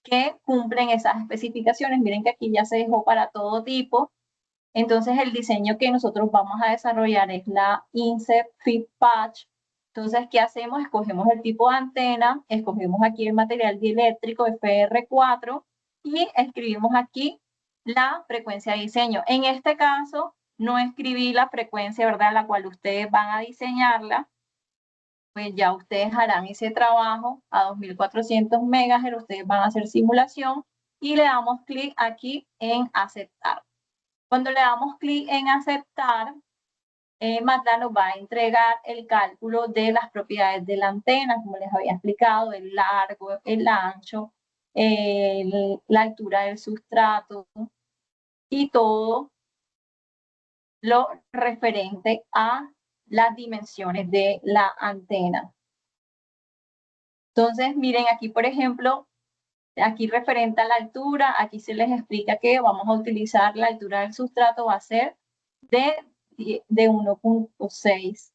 S1: que cumplen esas especificaciones. Miren que aquí ya se dejó para todo tipo. Entonces el diseño que nosotros vamos a desarrollar es la Insert Fit Patch. Entonces, ¿qué hacemos? Escogemos el tipo de antena, escogemos aquí el material dieléctrico FR4 y escribimos aquí la frecuencia de diseño. En este caso, no escribí la frecuencia, ¿verdad?, la cual ustedes van a diseñarla. Pues ya ustedes harán ese trabajo a 2400 MHz, ustedes van a hacer simulación y le damos clic aquí en aceptar. Cuando le damos clic en aceptar, MATLAB nos va a entregar el cálculo de las propiedades de la antena, como les había explicado, el largo, el ancho, la altura del sustrato y todo lo referente a las dimensiones de la antena. Entonces, miren aquí, por ejemplo, aquí referente a la altura, aquí se les explica que vamos a utilizar la altura del sustrato, va a ser de 1.6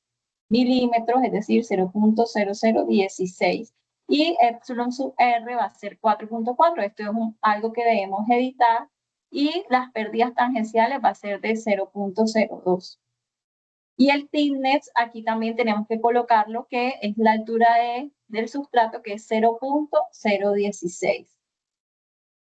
S1: milímetros, es decir, 0.0016. Y epsilon sub r va a ser 4.4. Esto es algo que debemos editar. Y las pérdidas tangenciales va a ser de 0.02. Y el thickness, aquí también tenemos que colocarlo, que es la altura del sustrato, que es 0.016.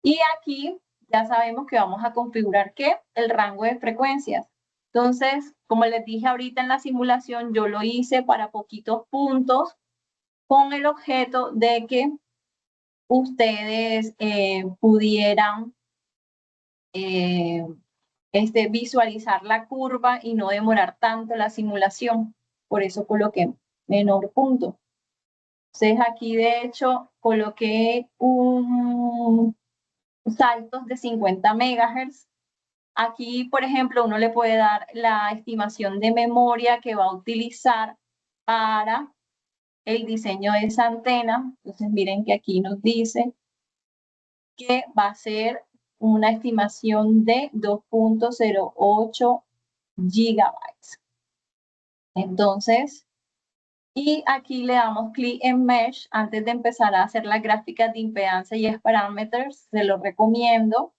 S1: Y aquí ya sabemos que vamos a configurar ¿qué? El rango de frecuencias. Entonces, como les dije ahorita en la simulación, yo lo hice para poquitos puntos con el objeto de que ustedes pudieran visualizar la curva y no demorar tanto la simulación. Por eso coloqué menor punto. Entonces aquí de hecho coloqué saltos de 50 MHz. Aquí, por ejemplo, uno le puede dar la estimación de memoria que va a utilizar para el diseño de esa antena. Entonces miren que aquí nos dice que va a ser una estimación de 2.08 gigabytes. Entonces, y aquí le damos clic en Mesh antes de empezar a hacer las gráficas de impedancia y parámetros. Se lo recomiendo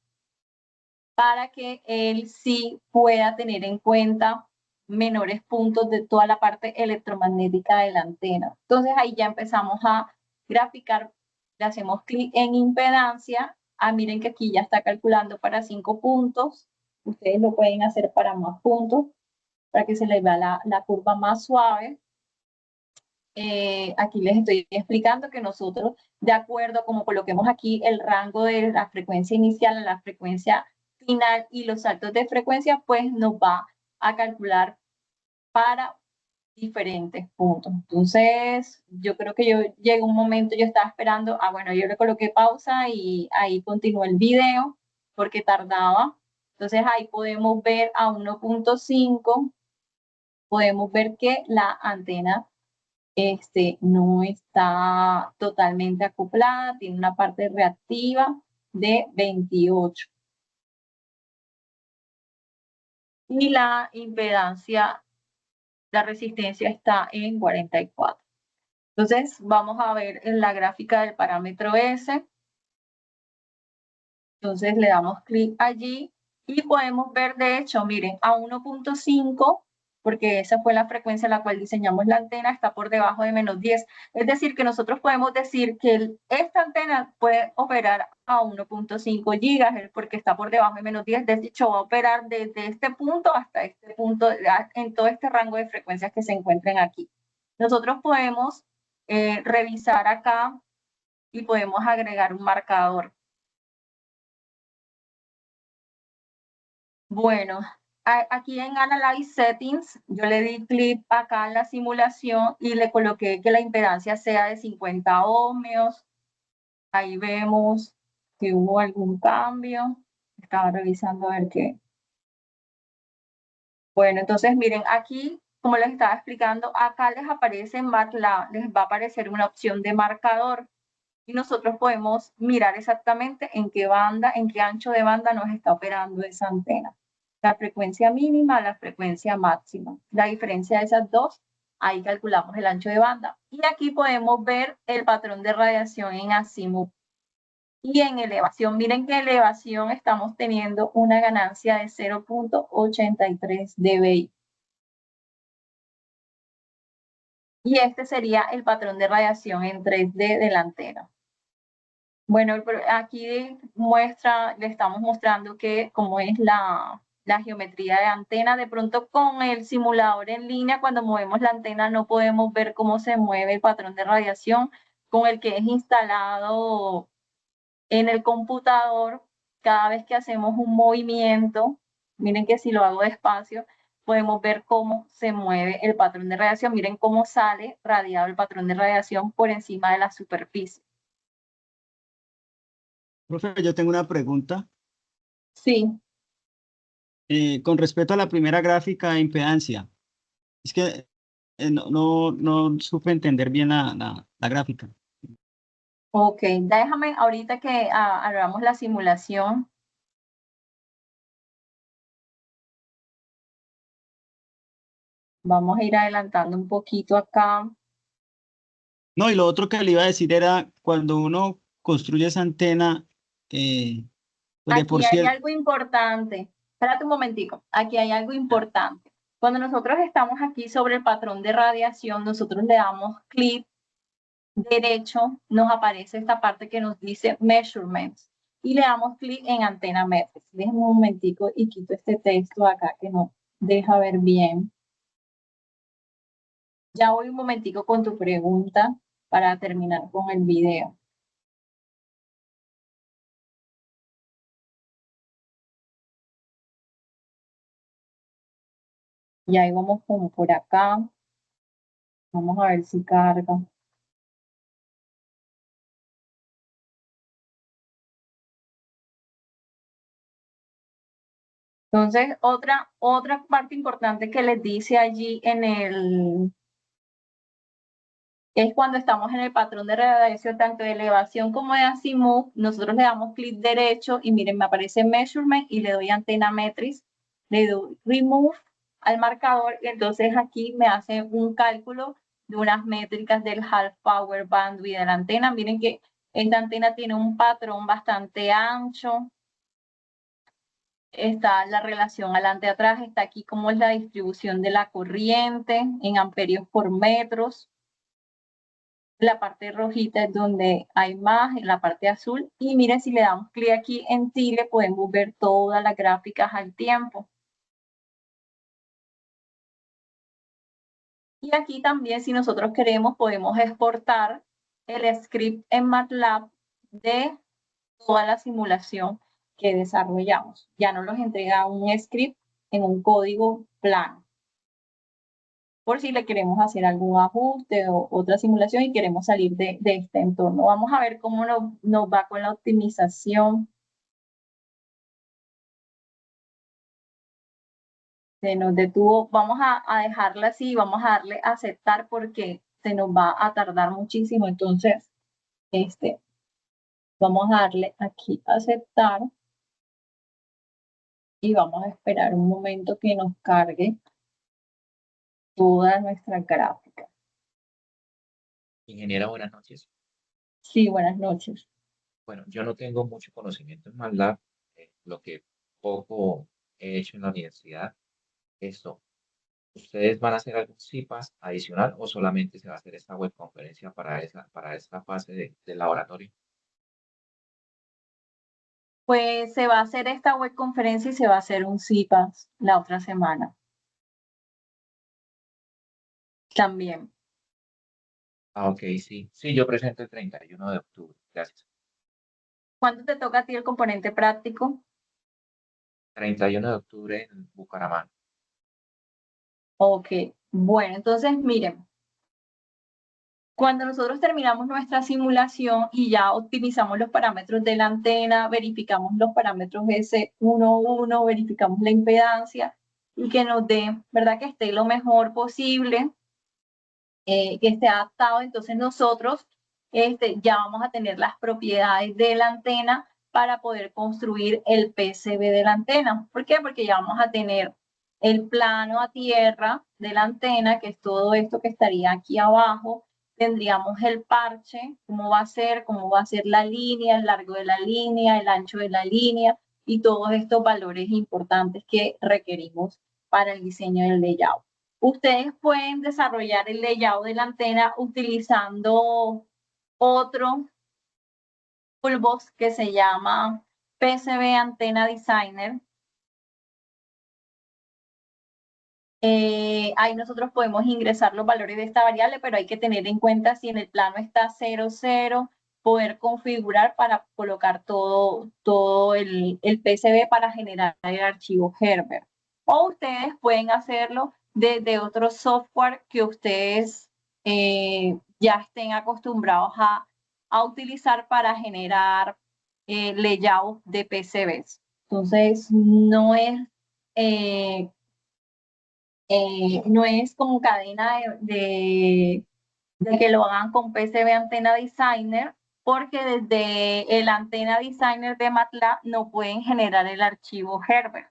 S1: para que él sí pueda tener en cuenta menores puntos de toda la parte electromagnética de la antena. Entonces ahí ya empezamos a graficar, le hacemos clic en impedancia. Miren que aquí ya está calculando para 5 puntos. Ustedes lo pueden hacer para más puntos, para que se les vea la curva más suave. Aquí les estoy explicando que nosotros, de acuerdo a como coloquemos aquí el rango de la frecuencia inicial a la frecuencia final y los saltos de frecuencia, pues nos va a calcular para diferentes puntos. Entonces, yo creo que yo llegué un momento, yo estaba esperando, bueno, yo le coloqué pausa y ahí continuó el video porque tardaba. Entonces ahí podemos ver a 1.5, podemos ver que la antena no está totalmente acoplada, tiene una parte reactiva de 28. Y la impedancia, la resistencia está en 44. Entonces, vamos a ver en la gráfica del parámetro S. Entonces, le damos clic allí y podemos ver, de hecho, miren, a 1.5, porque esa fue la frecuencia a la cual diseñamos la antena, está por debajo de -10. Es decir, que nosotros podemos decir que esta antena puede operar a 1.5 GHz porque está por debajo de -10. De hecho, va a operar desde este punto hasta este punto, en todo este rango de frecuencias que se encuentran aquí. Nosotros podemos revisar acá y podemos agregar un marcador. Bueno, aquí en Analyze Settings, yo le di clic acá en la simulación y le coloqué que la impedancia sea de 50 ohmios. Ahí vemos que hubo algún cambio. Estaba revisando a ver qué. Bueno, entonces miren, aquí, como les estaba explicando, acá les aparece en MATLAB, les va a aparecer una opción de marcador. Y nosotros podemos mirar exactamente en qué banda, en qué ancho de banda nos está operando esa antena. La frecuencia mínima, la frecuencia máxima. La diferencia de esas dos, ahí calculamos el ancho de banda. Y aquí podemos ver el patrón de radiación en azimut. Y en elevación, miren que en elevación estamos teniendo una ganancia de 0.83 dBi. Y este sería el patrón de radiación en 3D de la antena. Bueno, aquí le estamos mostrando que cómo es la geometría de antena. De pronto con el simulador en línea, cuando movemos la antena, no podemos ver cómo se mueve el patrón de radiación. Con el que es instalado en el computador, cada vez que hacemos un movimiento, miren que si lo hago despacio, podemos ver cómo se mueve el patrón de radiación. Miren cómo sale radiado el patrón de radiación por encima de la superficie.
S2: Profe, yo tengo una pregunta.
S1: Sí.
S2: Con respecto a la primera gráfica de impedancia, es que no supe entender bien la gráfica.
S1: Ok, déjame ahorita que hagamos la simulación. Vamos a ir adelantando un poquito acá.
S2: No, y lo otro que le iba a decir era, cuando uno construye esa antena, pues de por
S1: Aquí
S2: sí...
S1: hay algo importante. Espérate un momentico. Aquí hay algo importante. Cuando nosotros estamos aquí sobre el patrón de radiación, nosotros le damos clic derecho, nos aparece esta parte que nos dice Measurements. Y le damos clic en Antena Metrics. Déjenme un momentico y quito este texto acá que no deja ver bien. Ya voy un momentico con tu pregunta para terminar con el video. Y ahí vamos como por acá. Vamos a ver si carga. Entonces, otra parte importante que les dice allí es cuando estamos en el patrón de radiación, tanto de elevación como de azimut, nosotros le damos clic derecho y miren, me aparece Measurement y le doy Antena Metrics, le doy Remove al marcador y entonces aquí me hace un cálculo de unas métricas del Half Power Bandwidth de la antena. Miren que esta antena tiene un patrón bastante ancho. Está la relación adelante-atrás, está aquí cómo es la distribución de la corriente en amperios por metros. La parte rojita es donde hay más, en la parte azul. Y miren, si le damos clic aquí en Tile, podemos ver todas las gráficas al tiempo. Y aquí también, si nosotros queremos, podemos exportar el script en MATLAB de toda la simulación que desarrollamos. Ya nos los entrega un script en un código plano. por si le queremos hacer algún ajuste o otra simulación y queremos salir de este entorno. Vamos a ver cómo nos va con la optimización. Se nos detuvo. Vamos a dejarla así, vamos a darle a aceptar porque se nos va a tardar muchísimo. Entonces, vamos a darle aquí a aceptar y vamos a esperar un momento que nos cargue toda nuestra gráfica.
S5: Ingeniera, buenas noches.
S1: Sí, buenas noches.
S5: Bueno, yo no tengo mucho conocimiento en MATLAB, lo que poco he hecho en la universidad. Esto, ¿ustedes van a hacer algún CIPAS adicional o solamente se va a hacer esta webconferencia para esta fase del laboratorio?
S1: Pues se va a hacer esta webconferencia y se va a hacer un CIPAS la otra semana. También.
S5: Ah, ok, sí. Sí, yo presento el 31 de octubre. Gracias.
S1: ¿Cuándo te toca a ti el componente práctico?
S5: 31 de octubre en Bucaramanga.
S1: Ok, bueno, entonces miren, cuando nosotros terminamos nuestra simulación y ya optimizamos los parámetros de la antena, verificamos los parámetros S11, verificamos la impedancia y que nos dé, ¿verdad? Que esté lo mejor posible, que esté adaptado, entonces nosotros ya vamos a tener las propiedades de la antena para poder construir el PCB de la antena. ¿Por qué? Porque ya vamos a tener el plano a tierra de la antena, que es todo esto que estaría aquí abajo. Tendríamos el parche, cómo va a ser la línea, el largo de la línea, el ancho de la línea y todos estos valores importantes que requerimos para el diseño del layout. Ustedes pueden desarrollar el layout de la antena utilizando otro toolbox que se llama PCB Antenna Designer. Ahí nosotros podemos ingresar los valores de esta variable, pero hay que tener en cuenta si en el plano está 0, 0, poder configurar para colocar todo el PCB para generar el archivo Herbert. O ustedes pueden hacerlo desde otro software que ustedes ya estén acostumbrados a utilizar para generar layout de PCBs. Entonces, no es como cadena de que lo hagan con PCB Antenna Designer, porque desde el Antenna Designer de MATLAB no pueden generar el archivo Herbert.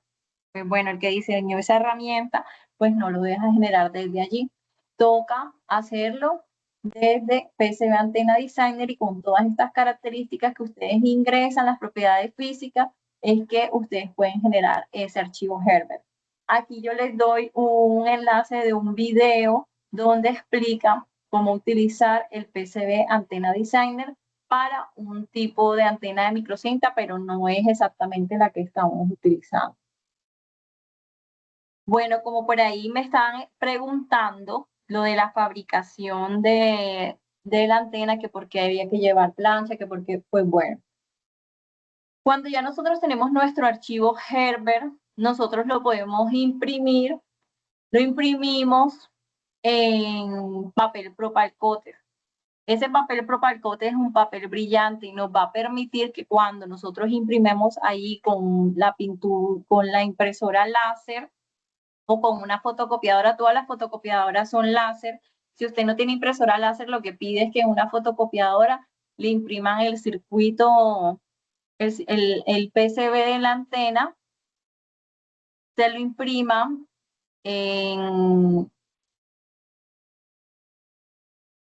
S1: Pues bueno, el que diseñó esa herramienta, pues no lo deja generar desde allí. Toca hacerlo desde PCB Antenna Designer y con todas estas características que ustedes ingresan, las propiedades físicas, es que ustedes pueden generar ese archivo Herbert. Aquí yo les doy un enlace de un video donde explica cómo utilizar el PCB Antenna Designer para un tipo de antena de microcinta, pero no es exactamente la que estamos utilizando. Bueno, como por ahí me estaban preguntando lo de la fabricación de la antena, que por qué había que llevar plancha, que por qué, pues bueno. Cuando ya nosotros tenemos nuestro archivo Herbert, nosotros lo podemos imprimir, lo imprimimos en papel propalcoated. Ese papel propalcoated es un papel brillante y nos va a permitir que cuando nosotros imprimemos ahí con la pintura, con la impresora láser o con una fotocopiadora, todas las fotocopiadoras son láser. Si usted no tiene impresora láser, lo que pide es que en una fotocopiadora le impriman el circuito, el PCB de la antena, se lo impriman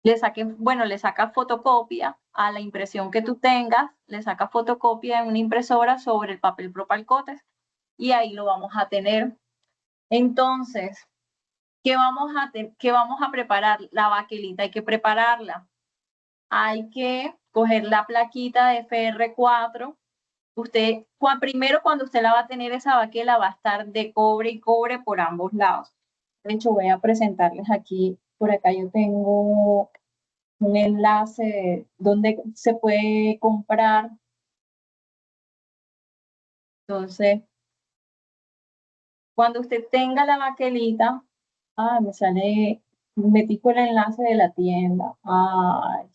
S1: le saca fotocopia a la impresión que tú tengas, le saca fotocopia en una impresora sobre el papel propalcoated y ahí lo vamos a tener. Entonces, ¿qué vamos a preparar? La baquelita hay que prepararla. Hay que coger la plaquita de FR4. Primero cuando usted la va a tener, esa baquela va a estar de cobre y cobre por ambos lados. De hecho, voy a presentarles aquí, por acá yo tengo un enlace donde se puede comprar. Entonces, cuando usted tenga la baquelita, Ah, me sale, metí con el enlace de la tienda. Ay,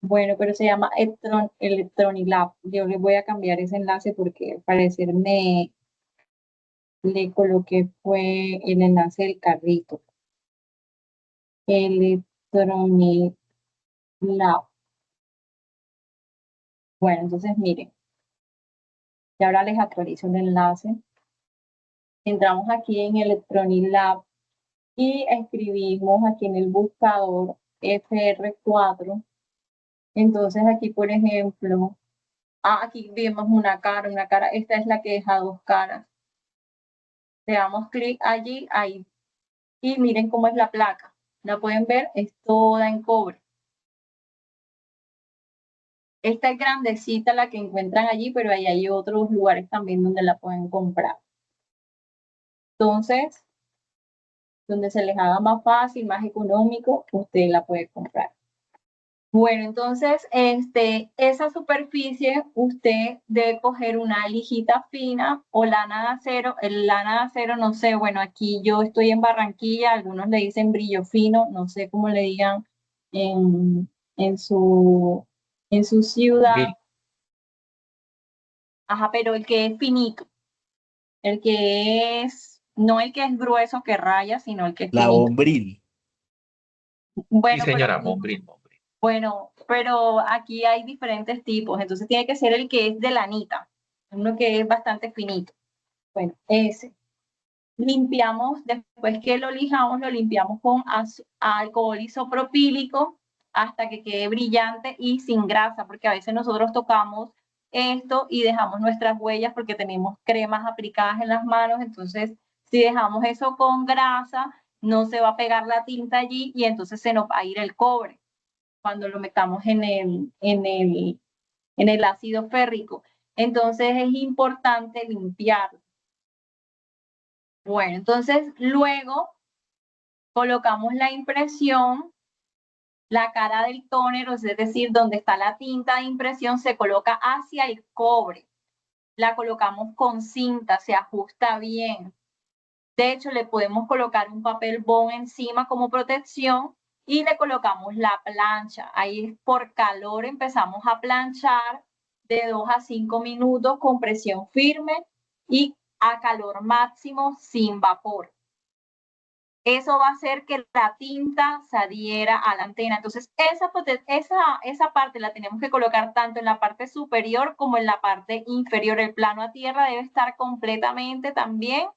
S1: bueno, pero se llama Electronilab. Yo le voy a cambiar ese enlace porque al parecer le coloqué fue el enlace del carrito. Electronilab. Bueno, entonces miren, y ahora les actualizo el enlace. Entramos aquí en Electronilab y escribimos aquí en el buscador FR4. Entonces aquí, por ejemplo, aquí vemos una cara, esta es la que deja dos caras. Le damos clic allí, ahí, y miren cómo es la placa. La pueden ver, es toda en cobre. Esta es grandecita la que encuentran allí, pero ahí hay otros lugares también donde la pueden comprar. Entonces, donde se les haga más fácil, más económico, usted la puede comprar. Bueno, entonces, esa superficie usted debe coger una lijita fina o lana de acero. El lana de acero, no sé, bueno, aquí yo estoy en Barranquilla, algunos le dicen brillo fino, no sé cómo le digan en, en su, en su ciudad.
S5: Bombril.
S1: Ajá, pero el que es finito, el que es, no el que es grueso que raya, sino el que es
S2: La
S1: finito.
S2: bombril.
S5: Sí,
S1: Bueno, pero
S5: señora, bombril, bombril.
S1: bueno, pero aquí hay diferentes tipos, entonces tiene que ser el que es de lanita, uno que es bastante finito. Bueno, ese. Limpiamos, después que lo lijamos, lo limpiamos con alcohol isopropílico hasta que quede brillante y sin grasa, porque a veces nosotros tocamos esto y dejamos nuestras huellas porque tenemos cremas aplicadas en las manos, entonces si dejamos eso con grasa, no se va a pegar la tinta allí y entonces se nos va a ir el cobre cuando lo metamos en el ácido férrico. Entonces es importante limpiarlo. Bueno, entonces luego colocamos la impresión, la cara del tóner, es decir, donde está la tinta de impresión, se coloca hacia el cobre. La colocamos con cinta, se ajusta bien. De hecho, le podemos colocar un papel bond encima como protección y le colocamos la plancha. Ahí por calor empezamos a planchar de 2 a 5 minutos con presión firme y a calor máximo sin vapor. Eso va a hacer que la tinta se adhiera a la antena. Entonces, esa parte la tenemos que colocar tanto en la parte superior como en la parte inferior. El plano a tierra debe estar completamente también,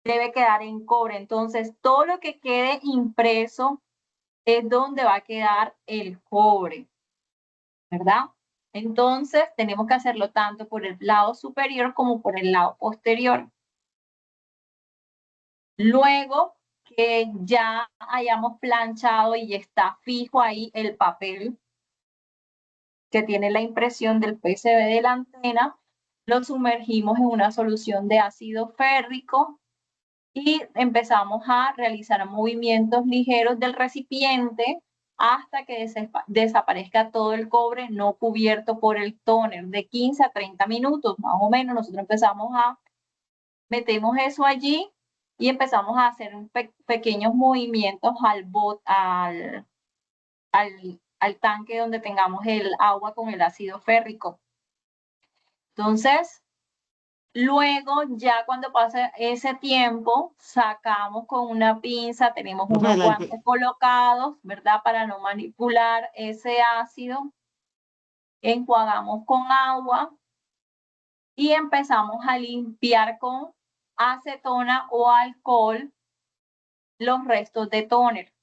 S1: debe quedar en cobre. Entonces, todo lo que quede impreso es donde va a quedar el cobre, ¿verdad? Entonces, tenemos que hacerlo tanto por el lado superior como por el lado posterior. Luego que ya hayamos planchado y está fijo ahí el papel que tiene la impresión del PCB de la antena, lo sumergimos en una solución de ácido férrico y empezamos a realizar movimientos ligeros del recipiente hasta que desaparezca todo el cobre no cubierto por el tóner, de 15 a 30 minutos más o menos. Nosotros metemos eso allí y empezamos a hacer pequeños movimientos al tanque donde tengamos el agua con el ácido férrico. Entonces, luego, ya cuando pasa ese tiempo, sacamos con una pinza, tenemos unos guantes colocados, ¿verdad? Para no manipular ese ácido. Enjuagamos con agua y empezamos a limpiar con acetona o alcohol los restos de tóner.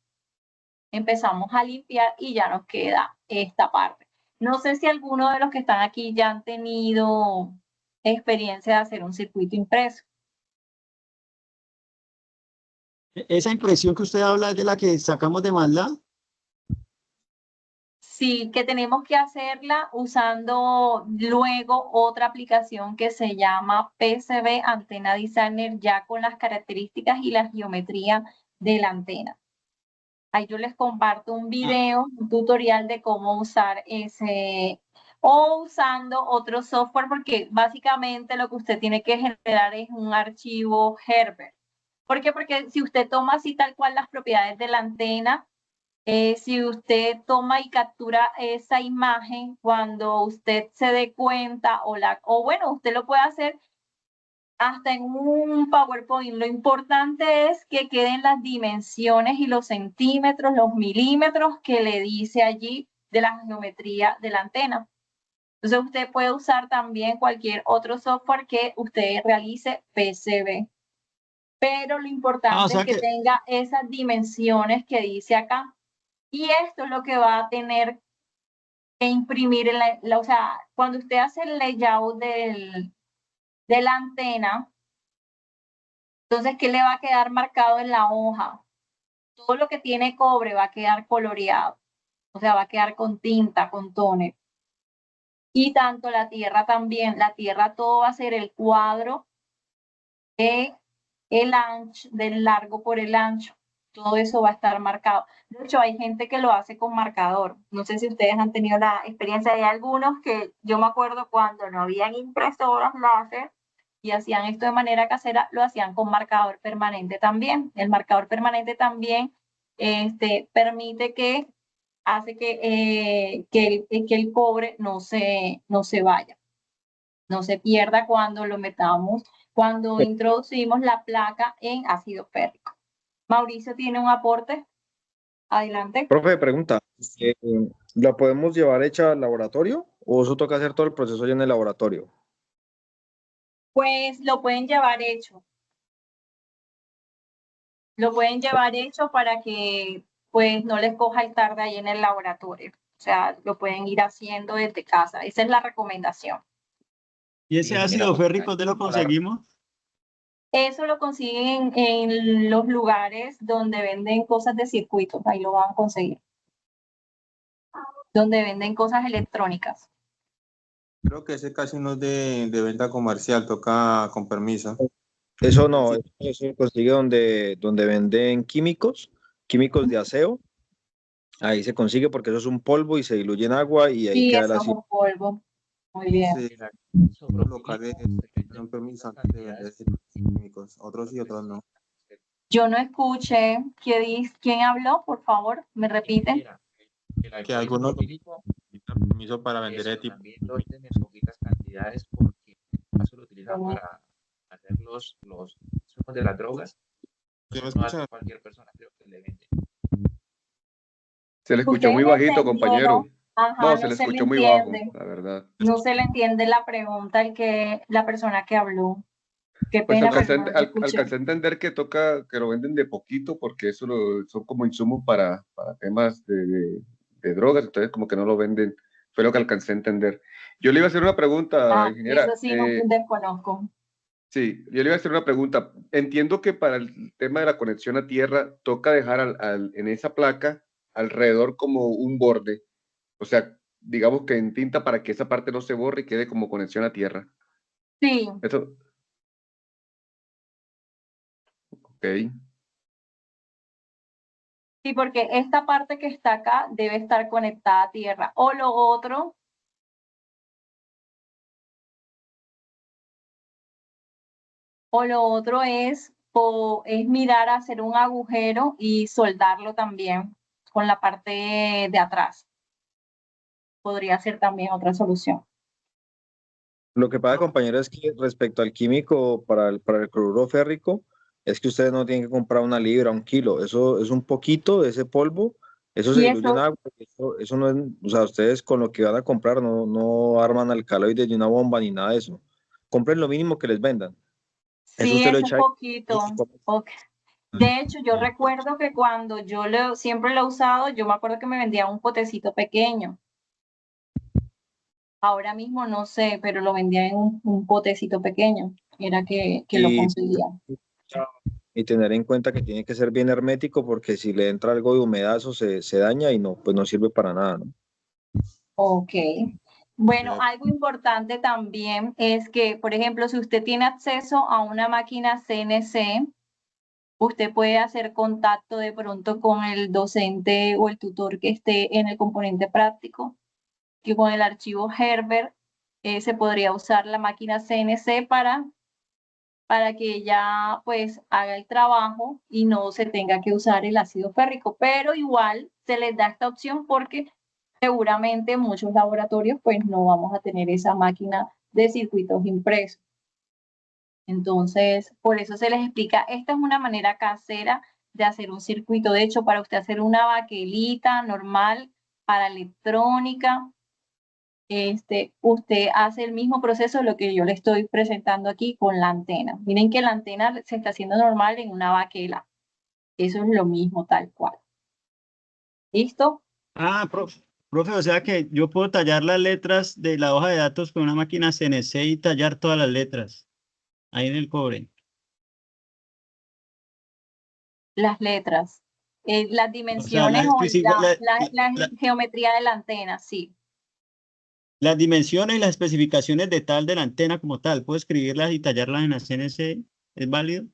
S1: Empezamos a limpiar y ya nos queda esta parte. No sé si alguno de los que están aquí ya han tenido experiencia de hacer un circuito impreso.
S2: Esa impresión que usted habla es de la que sacamos de MATLAB.
S1: Sí, que tenemos que hacerla usando luego otra aplicación que se llama PCB Antena Designer, ya con las características y la geometría de la antena. Ahí yo les comparto un video, un tutorial de cómo usar ese, o usando otro software, porque básicamente lo que usted tiene que generar es un archivo Herbert. ¿Por qué? Porque si usted toma así tal cual las propiedades de la antena, si usted toma y captura esa imagen, cuando usted se dé cuenta o bueno, usted lo puede hacer hasta en un PowerPoint. Lo importante es que queden las dimensiones y los centímetros, los milímetros que le dice allí de la geometría de la antena. Entonces usted puede usar también cualquier otro software que usted realice PCB. Pero lo importante
S2: sea
S1: es que
S2: que,
S1: tenga esas dimensiones que dice acá. Y esto es lo que va a tener que imprimir o sea, cuando usted hace el layout de la antena, entonces, ¿qué le va a quedar marcado en la hoja? Todo lo que tiene cobre va a quedar coloreado, o sea, va a quedar con tinta, con toner. Y tanto la tierra también, la tierra todo va a ser el cuadro de el ancho, del largo por el ancho. Todo eso va a estar marcado. De hecho, hay gente que lo hace con marcador. No sé si ustedes han tenido la experiencia. Hay algunos que yo me acuerdo cuando no habían impresoras láser y hacían esto de manera casera, lo hacían con marcador permanente también. El marcador permanente también permite que hace que el cobre no se vaya, no se pierda cuando lo metamos, cuando introducimos la placa en ácido férrico. Mauricio tiene un aporte. Adelante.
S6: Profe, pregunta, eh, ¿la podemos llevar hecha al laboratorio o eso toca hacer todo el proceso ya en el laboratorio?
S1: Pues lo pueden llevar hecho. Lo pueden llevar hecho para que pues no les coja el tarde ahí en el laboratorio. O sea, lo pueden ir haciendo desde casa. Esa es la recomendación.
S2: ¿y ese ácido férrico dónde lo conseguimos?
S1: Eso lo consiguen en los lugares donde venden cosas de circuitos. Ahí lo van a conseguir. Donde venden cosas electrónicas.
S4: Creo que ese casi no es de venta comercial, toca con permiso.
S6: Eso no, eso se consigue donde venden químicos de aseo. Ahí se consigue porque eso es un polvo y se diluye en agua y ahí
S1: Sí,
S6: queda el
S1: eso es
S6: ácido.
S1: un polvo. Muy bien.
S4: Sí, los locales tienen permiso antes de vender ese tipo de químicos. Otros sí, otros no.
S1: Yo no escuché. ¿Quién habló? Por favor, ¿me repiten?
S4: Que algunos tienen permiso para vender ese tipo.
S5: También lo venden en poquitas cantidades porque eso lo utilizan para hacer los insumos de las drogas.
S4: ¿Sí me
S5: No a
S4: escuchan?
S5: cualquier persona creo que le venden.
S7: Se le escuchó muy
S1: ¿Ustedes
S7: bajito, compañero.
S1: entendieron? Ajá,
S7: No,
S1: no
S7: se le
S1: se le
S7: escuchó muy bajo,
S1: entiende.
S7: la verdad.
S1: No se le entiende la pregunta la persona que habló. Qué
S7: Pues
S1: pena, pero no lo escuché.
S7: alcancé a entender que toca, que lo venden de poquito porque eso son como insumos para temas de drogas, entonces como que no lo venden, fue lo que alcancé a entender. Yo le iba a hacer una pregunta, ingeniera.
S1: Eso sí, no desconozco.
S7: Sí, yo le iba a hacer una pregunta. Entiendo que para el tema de la conexión a tierra toca dejar en esa placa alrededor como un borde, o sea, digamos que en tinta para que esa parte no se borre y quede como conexión a tierra.
S1: Sí,
S7: Eso, ok.
S1: sí, porque esta parte que está acá debe estar conectada a tierra. O lo otro es mirar a hacer un agujero y soldarlo también con la parte de atrás. Podría ser también otra solución.
S6: Lo que pasa, compañero, es que respecto al químico para el cloruro férrico, es que ustedes no tienen que comprar una libra, un kilo. Eso es un poquito de ese polvo, eso se
S1: Y
S6: diluye en
S1: eso,
S6: agua. Eso no es, o sea, ustedes con lo que van a comprar no arman alcaloides ni una bomba ni nada de eso. Compren lo mínimo que les vendan. Eso
S1: sí,
S6: usted lo
S1: es un
S6: echa ahí.
S1: poquito. Okay. De hecho, yo recuerdo que cuando siempre lo he usado, yo me acuerdo que me vendían un potecito pequeño. Ahora mismo no sé, pero lo vendían en un potecito pequeño. Era que lo
S6: Y,
S1: conseguía.
S6: y tener en cuenta que tiene que ser bien hermético porque si le entra algo de humedad, eso se daña y no, pues no sirve para nada, ¿no?
S1: Ok. Bueno, algo importante también es que, por ejemplo, si usted tiene acceso a una máquina CNC, usted puede hacer contacto de pronto con el docente o el tutor que esté en el componente práctico, que con el archivo Herbert se podría usar la máquina CNC para para que ella pues haga el trabajo y no se tenga que usar el ácido férrico, pero igual se les da esta opción porque seguramente muchos laboratorios pues no vamos a tener esa máquina de circuitos impresos. Entonces, por eso se les explica, esta es una manera casera de hacer un circuito. De hecho, para usted hacer una baquelita normal para electrónica, usted hace el mismo proceso de lo que yo le estoy presentando aquí con la antena. Miren que la antena se está haciendo normal en una baquela. Eso es lo mismo, tal cual. ¿Listo?
S2: Ah, profe, o sea que yo puedo tallar las letras de la hoja de datos con una máquina CNC y tallar todas las letras ahí en el cobre.
S1: Las letras, las
S2: O sea,
S1: dimensiones o la geometría de la antena, sí.
S2: las dimensiones y las especificaciones de la antena como tal, ¿puedo escribirlas y tallarlas en la CNC? ¿Es válido?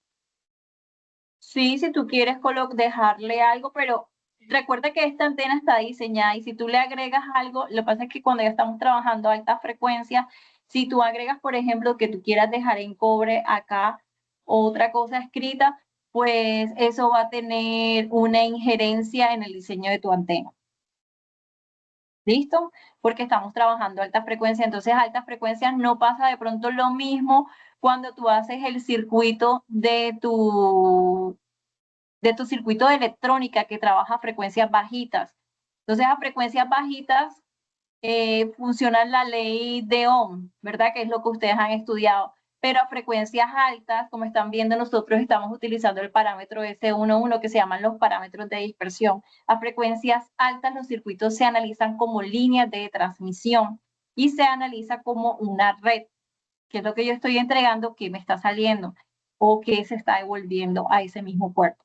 S1: Sí, si tú quieres dejarle algo, pero recuerda que esta antena está diseñada y si tú le agregas algo, lo que pasa es que cuando ya estamos trabajando a alta frecuencia, si tú agregas, por ejemplo, que tú quieras dejar en cobre acá otra cosa escrita, pues eso va a tener una injerencia en el diseño de tu antena. ¿Listo? Porque estamos trabajando a alta frecuencia, entonces a alta frecuencia no pasa de pronto lo mismo cuando tú haces el circuito de tu circuito de electrónica que trabaja a frecuencias bajitas. Entonces, a frecuencias bajitas funciona la ley de Ohm, ¿verdad? Que es lo que ustedes han estudiado. Pero a frecuencias altas, como están viendo, nosotros estamos utilizando el parámetro S11 que se llaman los parámetros de dispersión. A frecuencias altas los circuitos se analizan como líneas de transmisión y se analiza como una red, que es lo que yo estoy entregando, que me está saliendo o que se está devolviendo a ese mismo puerto.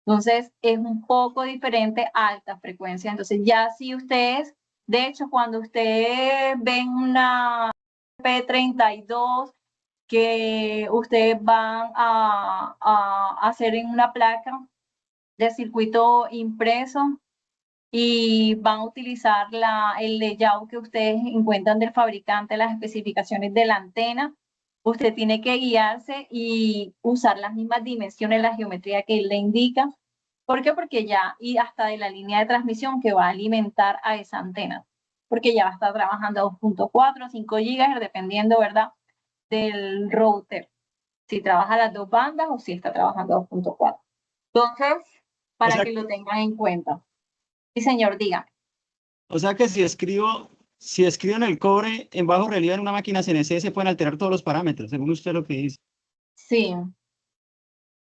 S1: Entonces, es un poco diferente a alta frecuencia. Entonces, ya si ustedes, de hecho, cuando ustedes ven una P32 que ustedes van a hacer en una placa de circuito impreso y van a utilizar el layout que ustedes encuentran del fabricante, las especificaciones de la antena, usted tiene que guiarse y usar las mismas dimensiones, la geometría que él le indica. ¿Por qué? Porque ya, y hasta de la línea de transmisión que va a alimentar a esa antena, porque ya va a estar trabajando a 2.4, 5 GHz, dependiendo, ¿verdad?, del router, si trabaja las dos bandas o si está trabajando a 2.4. Entonces, para que lo tengan en cuenta. Sí, señor, diga.
S2: O sea que si escribo en el cobre en bajo relieve en una máquina CNC se pueden alterar todos los parámetros, según usted lo que dice.
S1: Sí,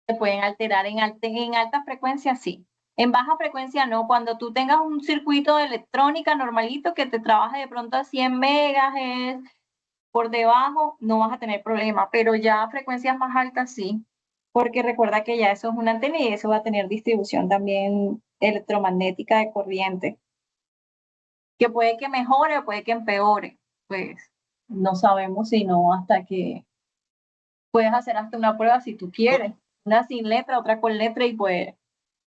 S1: se pueden alterar en alta frecuencia, sí. En baja frecuencia no. Cuando tú tengas un circuito de electrónica normalito que te trabaje de pronto a 100 megahertz por debajo, no vas a tener problema, pero ya a frecuencias más altas sí, porque recuerda que ya eso es una antena y eso va a tener distribución también electromagnética de corriente, que puede que mejore o puede que empeore, pues no sabemos sino hasta que puedes hacer hasta una prueba si tú quieres, una sin letra, otra con letra y pues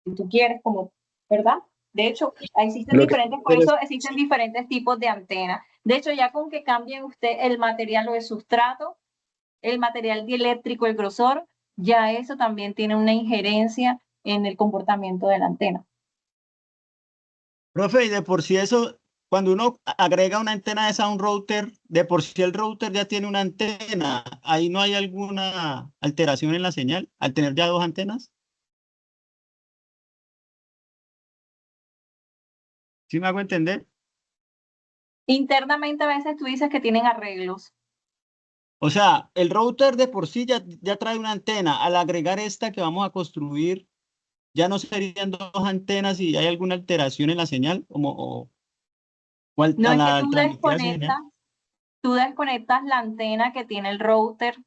S1: si tú quieres, como, ¿verdad? De hecho, existen diferentes, por eso existen diferentes tipos de antenas. De hecho, ya con que cambien usted el material o el sustrato, el material dieléctrico, el grosor, ya eso también tiene una injerencia en el comportamiento de la antena.
S2: Profe, y de por sí eso, cuando uno agrega una antena de esa a un router, de por sí el router ya tiene una antena, ¿ahí no hay alguna alteración en la señal al tener ya dos antenas? ¿Sí me hago entender?
S1: Internamente a veces tú dices que tienen arreglos.
S2: O sea, el router de por sí ya trae una antena. Al agregar esta que vamos a construir, ya no serían dos antenas y hay alguna alteración en la señal
S1: No, es que tú desconectas la antena que tiene el router,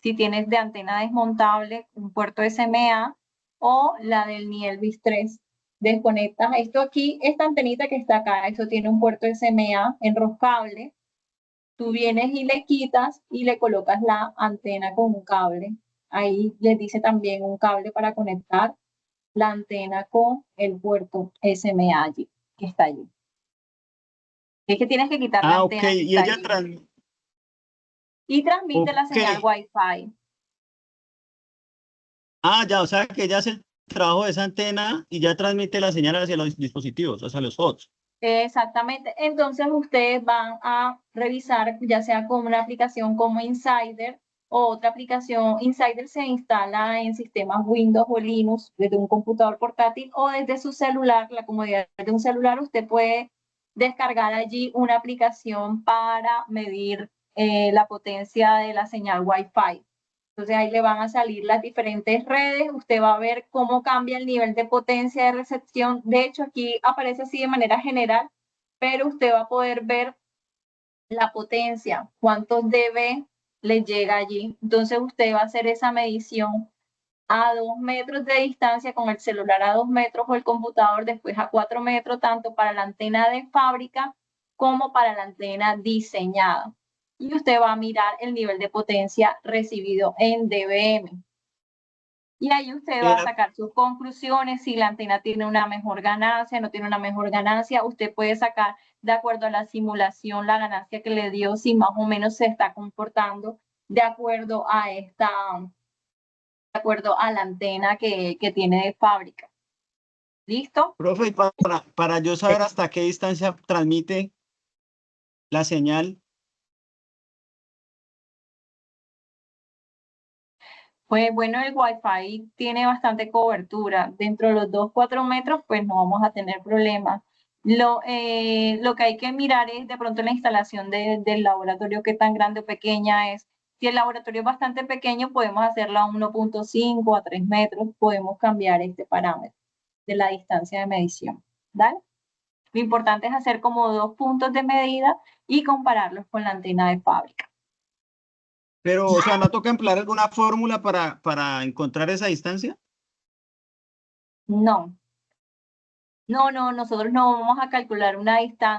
S1: si tienes de antena desmontable, un puerto SMA o la del Nielvis 3. Desconectas esto aquí, esta antenita que está acá, eso tiene un puerto SMA enroscable. Tú vienes y le quitas y le colocas la antena con un cable. Ahí les dice también un cable para conectar la antena con el puerto SMA allí, que está allí. Es que tienes que quitar la antena.
S2: Ok, y ella
S1: y transmite la señal Wi-Fi.
S2: Ah, ya, o sea que ya hace el trabajo de esa antena y ya transmite la señal hacia los dispositivos, hacia los HOTS.
S1: Exactamente. Entonces ustedes van a revisar, ya sea con una aplicación como Insider o otra aplicación. Insider se instala en sistemas Windows o Linux desde un computador portátil o desde su celular, la comodidad de un celular. Usted puede descargar allí una aplicación para medir la potencia de la señal Wi-Fi. Entonces ahí le van a salir las diferentes redes, usted va a ver cómo cambia el nivel de potencia de recepción. De hecho, aquí aparece así de manera general, pero usted va a poder ver la potencia, cuántos dB le llega allí. Entonces usted va a hacer esa medición a 2 metros de distancia con el celular a 2 metros o el computador, después a 4 metros, tanto para la antena de fábrica como para la antena diseñada. Y usted va a mirar el nivel de potencia recibido en dBm. Y ahí usted va a sacar sus conclusiones, si la antena tiene una mejor ganancia, no tiene una mejor ganancia. Usted puede sacar, de acuerdo a la simulación, la ganancia que le dio, si más o menos se está comportando de acuerdo a la antena que tiene de fábrica. ¿Listo?
S2: Profe, para yo saber hasta qué distancia transmite la señal.
S1: Pues bueno, el Wi-Fi tiene bastante cobertura. Dentro de los 2-4 metros, pues no vamos a tener problemas. Lo que hay que mirar es de pronto la instalación del laboratorio, qué tan grande o pequeña es. Si el laboratorio es bastante pequeño, podemos hacerlo a 1.5 a 3 metros. Podemos cambiar este parámetro de la distancia de medición. ¿Vale? Lo importante es hacer como 2 puntos de medida y compararlos con la antena de fábrica.
S2: Pero, o sea, ¿no toca emplear alguna fórmula para encontrar esa distancia?
S1: No. No, nosotros no vamos a calcular una distancia.